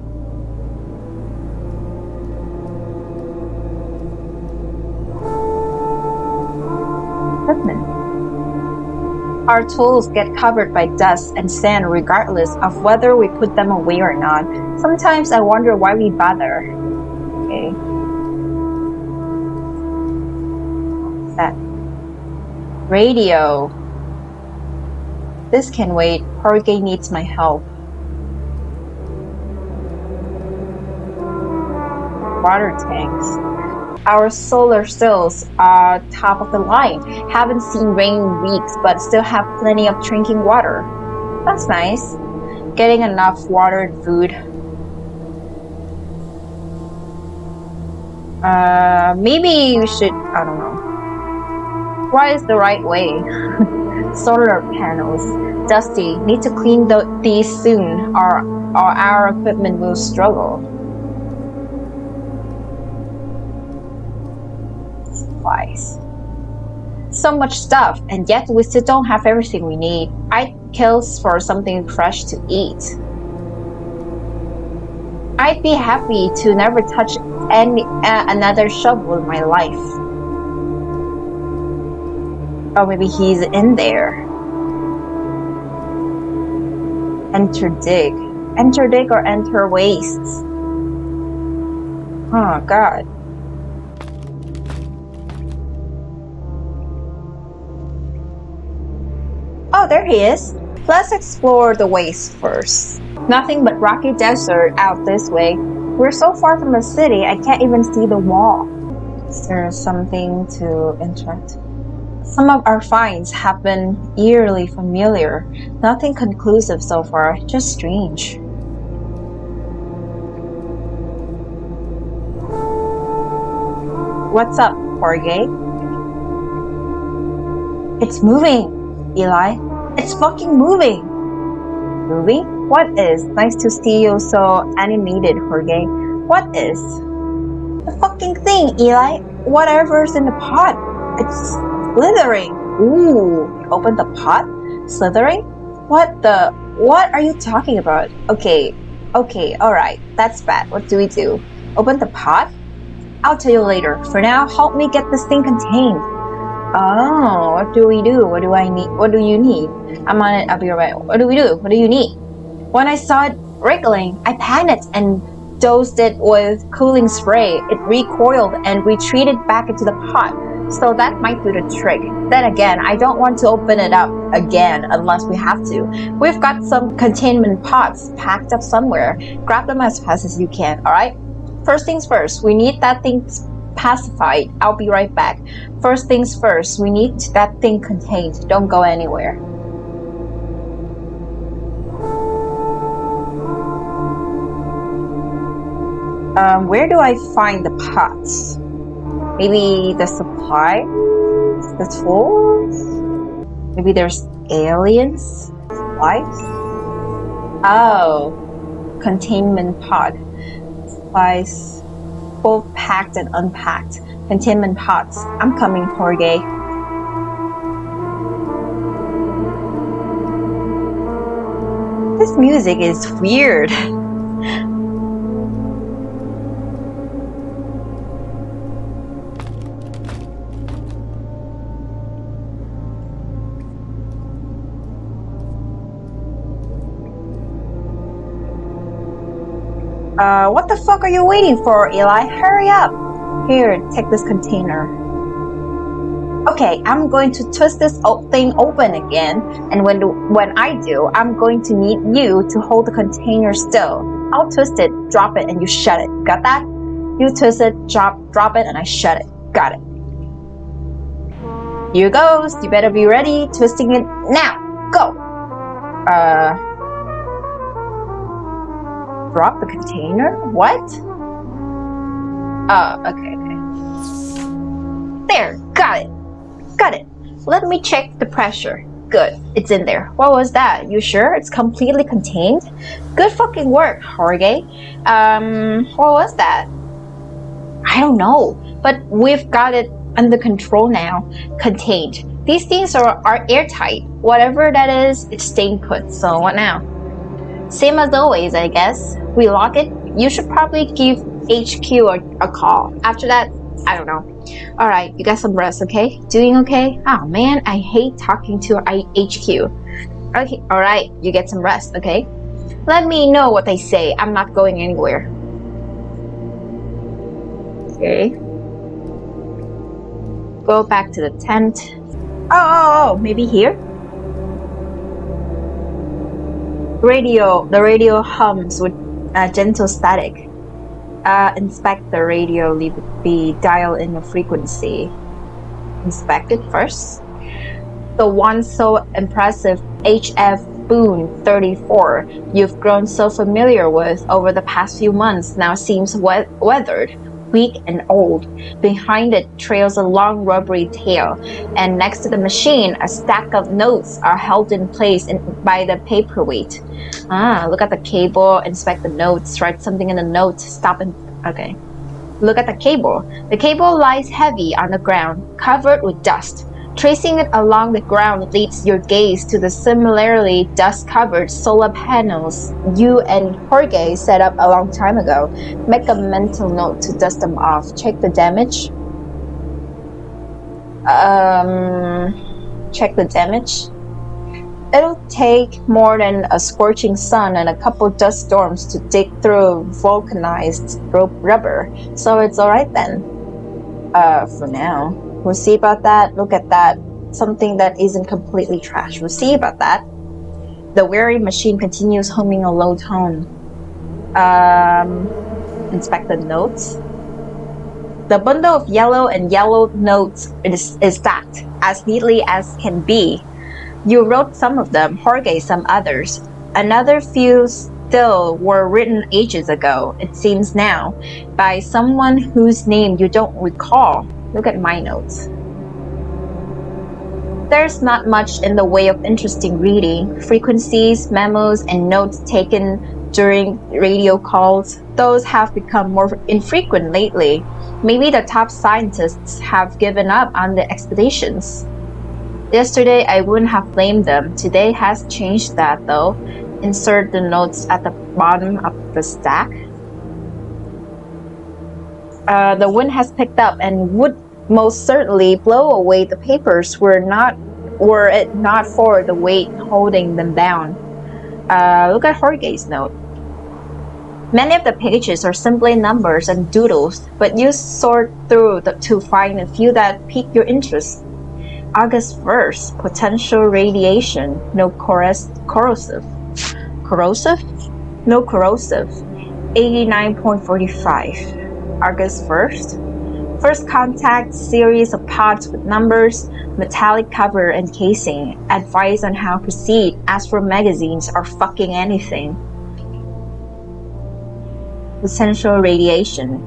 Equipment. Our tools get covered by dust and sand regardless of whether we put them away or not. Sometimes I wonder why we bother. Okay. What's that? Radio. This can wait. Jorge needs my help. Water tanks. Our solar cells are top of the line. Haven't seen rain in weeks, but still have plenty of drinking water. That's nice. Getting enough water and food. Maybe we should, I don't know. What is the right way? Solar panels. Dusty. Need to clean these soon, or our equipment will struggle. Supplies. So much stuff, and yet we still don't have everything we need. I'd kill for something fresh to eat. I'd be happy to never touch another shovel in my life. Oh, maybe he's in there. Enter dig. Enter dig or enter wastes. Oh, God. Oh, there he is. Let's explore the waste first. Nothing but rocky desert out this way. We're so far from the city, I can't even see the wall. Is there something to interact? Some of our finds have been eerily familiar. Nothing conclusive so far, just strange. What's up, Jorge? It's moving, Eli. It's fucking moving. Moving? What is? Nice to see you so animated, Jorge. What is? The fucking thing, Eli. Whatever's in the pot. It's slithering. Ooh, open the pot? Slithering? What are you talking about? Okay, Okay, alright, that's bad. What do we do? Open the pot? I'll tell you later. For now, help me get this thing contained. Oh, what do we do? What do I need? What do you need? I'm on it. I'll be right. What do we do? What do you need? When I saw it wriggling, I panicked and dosed it with cooling spray. It recoiled and retreated back into the pot. So that might do the trick. Then again, I don't want to open it up again unless we have to. We've got some containment pots packed up somewhere. Grab them as fast as you can, alright? First things first, we need that thing pacified. I'll be right back. First things first, we need that thing contained. Don't go anywhere. Where do I find the pots? Maybe the supply? The tools? Maybe there's aliens? Supplies? Oh, containment pod. Supplies, both packed and unpacked. Containment pods. I'm coming, Jorge. This music is weird. What the fuck are you waiting for, Eli? Hurry up! Here, take this container. Okay, I'm going to twist this thing open again, and when I do, I'm going to need you to hold the container still. I'll twist it, drop it, and you shut it. Got that? You twist it, drop it, and I shut it. Got it. Here goes. You better be ready. Twisting it now. Go! Drop the container? What? Okay. There, got it. Let me check the pressure. Good, it's in there. What was that? You sure it's completely contained? Good fucking work, Jorge. What was that? I don't know, but we've got it under control now. Contained. These things are airtight. Whatever that is, it's staying put. So what now? Same as always, I guess. We lock it. You should probably give HQ a call. After that, I don't know. Alright, you got some rest, okay? Doing okay? Oh man, I hate talking to HQ. Okay, alright, you get some rest, okay? Let me know what they say. I'm not going anywhere. Okay. Go back to the tent. Oh, maybe here? The radio hums with gentle static. Inspect the radio, leave the dial in a frequency. Inspect it first. The once so impressive HF Boone 34 you've grown so familiar with over the past few months now seems weathered, weak and old. Behind it trails a long rubbery tail, and next to the machine a stack of notes are held in place by the paperweight. Look at the cable, inspect the notes, write something in the notes, stop and... okay. Look at the cable. The cable lies heavy on the ground, covered with dust. Tracing it along the ground leads your gaze to the similarly dust-covered solar panels you and Jorge set up a long time ago. Make a mental note to dust them off. Check the damage. Check the damage. It'll take more than a scorching sun and a couple dust storms to dig through vulcanized rubber, so it's alright then. For now. We'll see about that. Look at that. Something that isn't completely trash. We'll see about that. The weary machine continues humming a low tone. Inspect the notes. The bundle of yellow and yellowed notes is stacked as neatly as can be. You wrote some of them, Jorge some others. Another few still were written ages ago, it seems now, by someone whose name you don't recall. Look at my notes. There's not much in the way of interesting reading. Frequencies, memos, and notes taken during radio calls. Those have become more infrequent lately. Maybe the top scientists have given up on the expeditions. Yesterday, I wouldn't have blamed them. Today has changed that, though. insert the notes at the bottom of the stack. The wind has picked up and would most certainly blow away the papers were it not for the weight holding them down. Look at Jorge's note. Many of the pages are simply numbers and doodles, but you sort through to find a few that pique your interest. August 1st, potential radiation, no corrosive. Corrosive? No corrosive. 89.45. August 1st. First contact, series of pods with numbers, metallic cover and casing, advice on how to proceed, as for magazines or fucking anything. Potential radiation.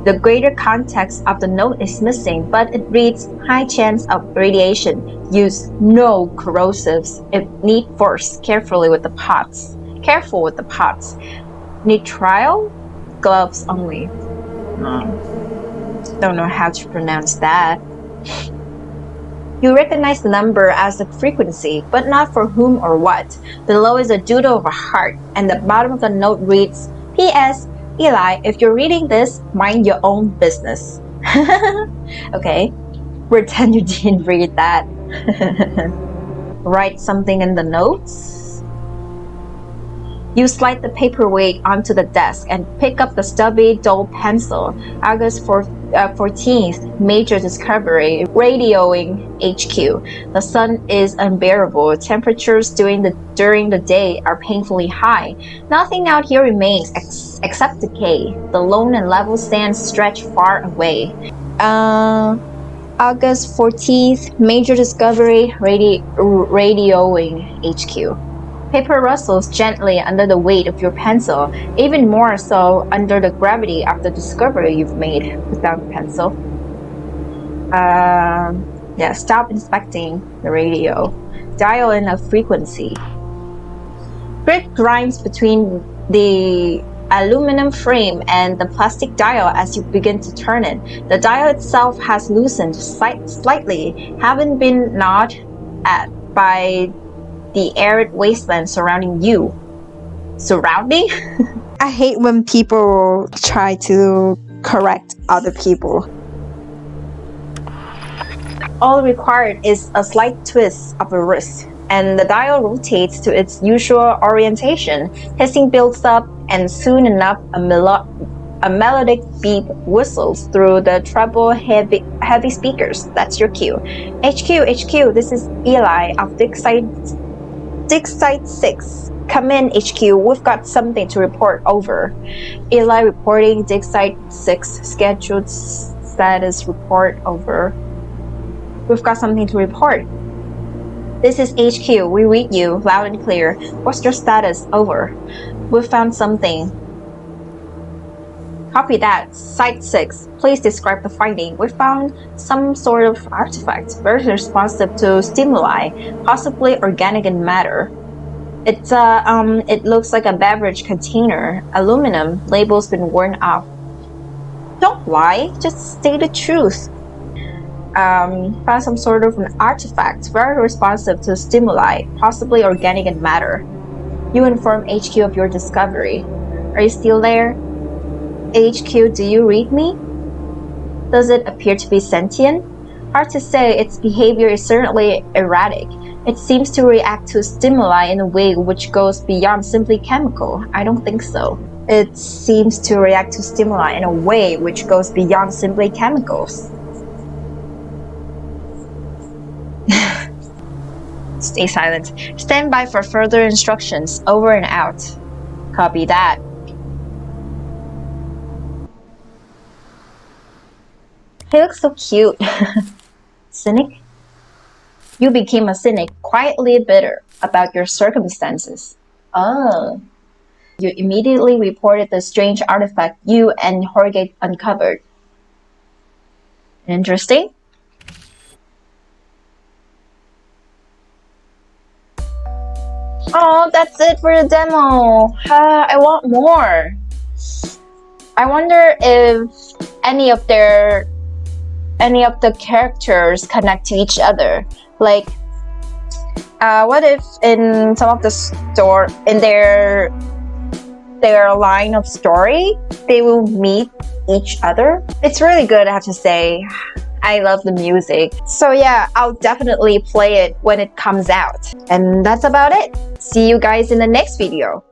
The greater context of the note is missing, but it reads, high chance of radiation. Use no corrosives. If need force, careful with the pots. Need trial? Gloves only. Don't know how to pronounce that. You recognize the number as the frequency, but not for whom or what. Below is a doodle of a heart, and the bottom of the note reads, P.S. Eli, if you're reading this, mind your own business. Okay, pretend you didn't read that. Write something in the notes. You slide the paperweight onto the desk and pick up the stubby, dull pencil. August 14th, major discovery, radioing HQ. The sun is unbearable. Temperatures during the day are painfully high. Nothing out here remains except decay. The lone and level sands stretch far away. August 14th, major discovery, radioing HQ. Paper rustles gently under the weight of your pencil, even more so under the gravity of the discovery you've made without the pencil. Stop inspecting the radio. Dial in a frequency. Grit grinds between the aluminum frame and the plastic dial as you begin to turn it. The dial itself has loosened slightly, having been gnawed at by the arid wasteland surrounding you. Surrounding? I hate when people try to correct other people. All required is a slight twist of a wrist, and the dial rotates to its usual orientation. Hissing builds up, and soon enough a melodic beep whistles through the treble heavy speakers. That's your cue. HQ, this is Eli of Dig Site 6. Come in, HQ. We've got something to report. Over. Eli reporting. Dig Site 6. Scheduled status report. Over. We've got something to report. This is HQ. We read you loud and clear. What's your status? Over. We found something. Copy that. Site 6. Please describe the finding. We found some sort of artifact, very responsive to stimuli, possibly organic in matter. It looks like a beverage container. Aluminum. Label's been worn off. Don't lie. Just say the truth. Found some sort of an artifact, very responsive to stimuli, possibly organic in matter. You inform HQ of your discovery. Are you still there? HQ, do you read me? Does it appear to be sentient? Hard to say. Its behavior is certainly erratic. It seems to react to stimuli in a way which goes beyond simply chemical. I don't think so. It seems to react to stimuli in a way which goes beyond simply chemicals. Stay silent. Stand by for further instructions. Over and out. Copy that. He looks so cute. Cynic? You became a cynic, quietly bitter about your circumstances. Oh. You immediately reported the strange artifact you and Jorge uncovered. Interesting. Oh, that's it for the demo. I want more. I wonder if any of the characters connect to each other. Like, What if in some of the store, in their line of story, they will meet each other? It's really good, I have to say. I love the music. So yeah, I'll definitely play it when it comes out. And that's about it. See you guys in the next video.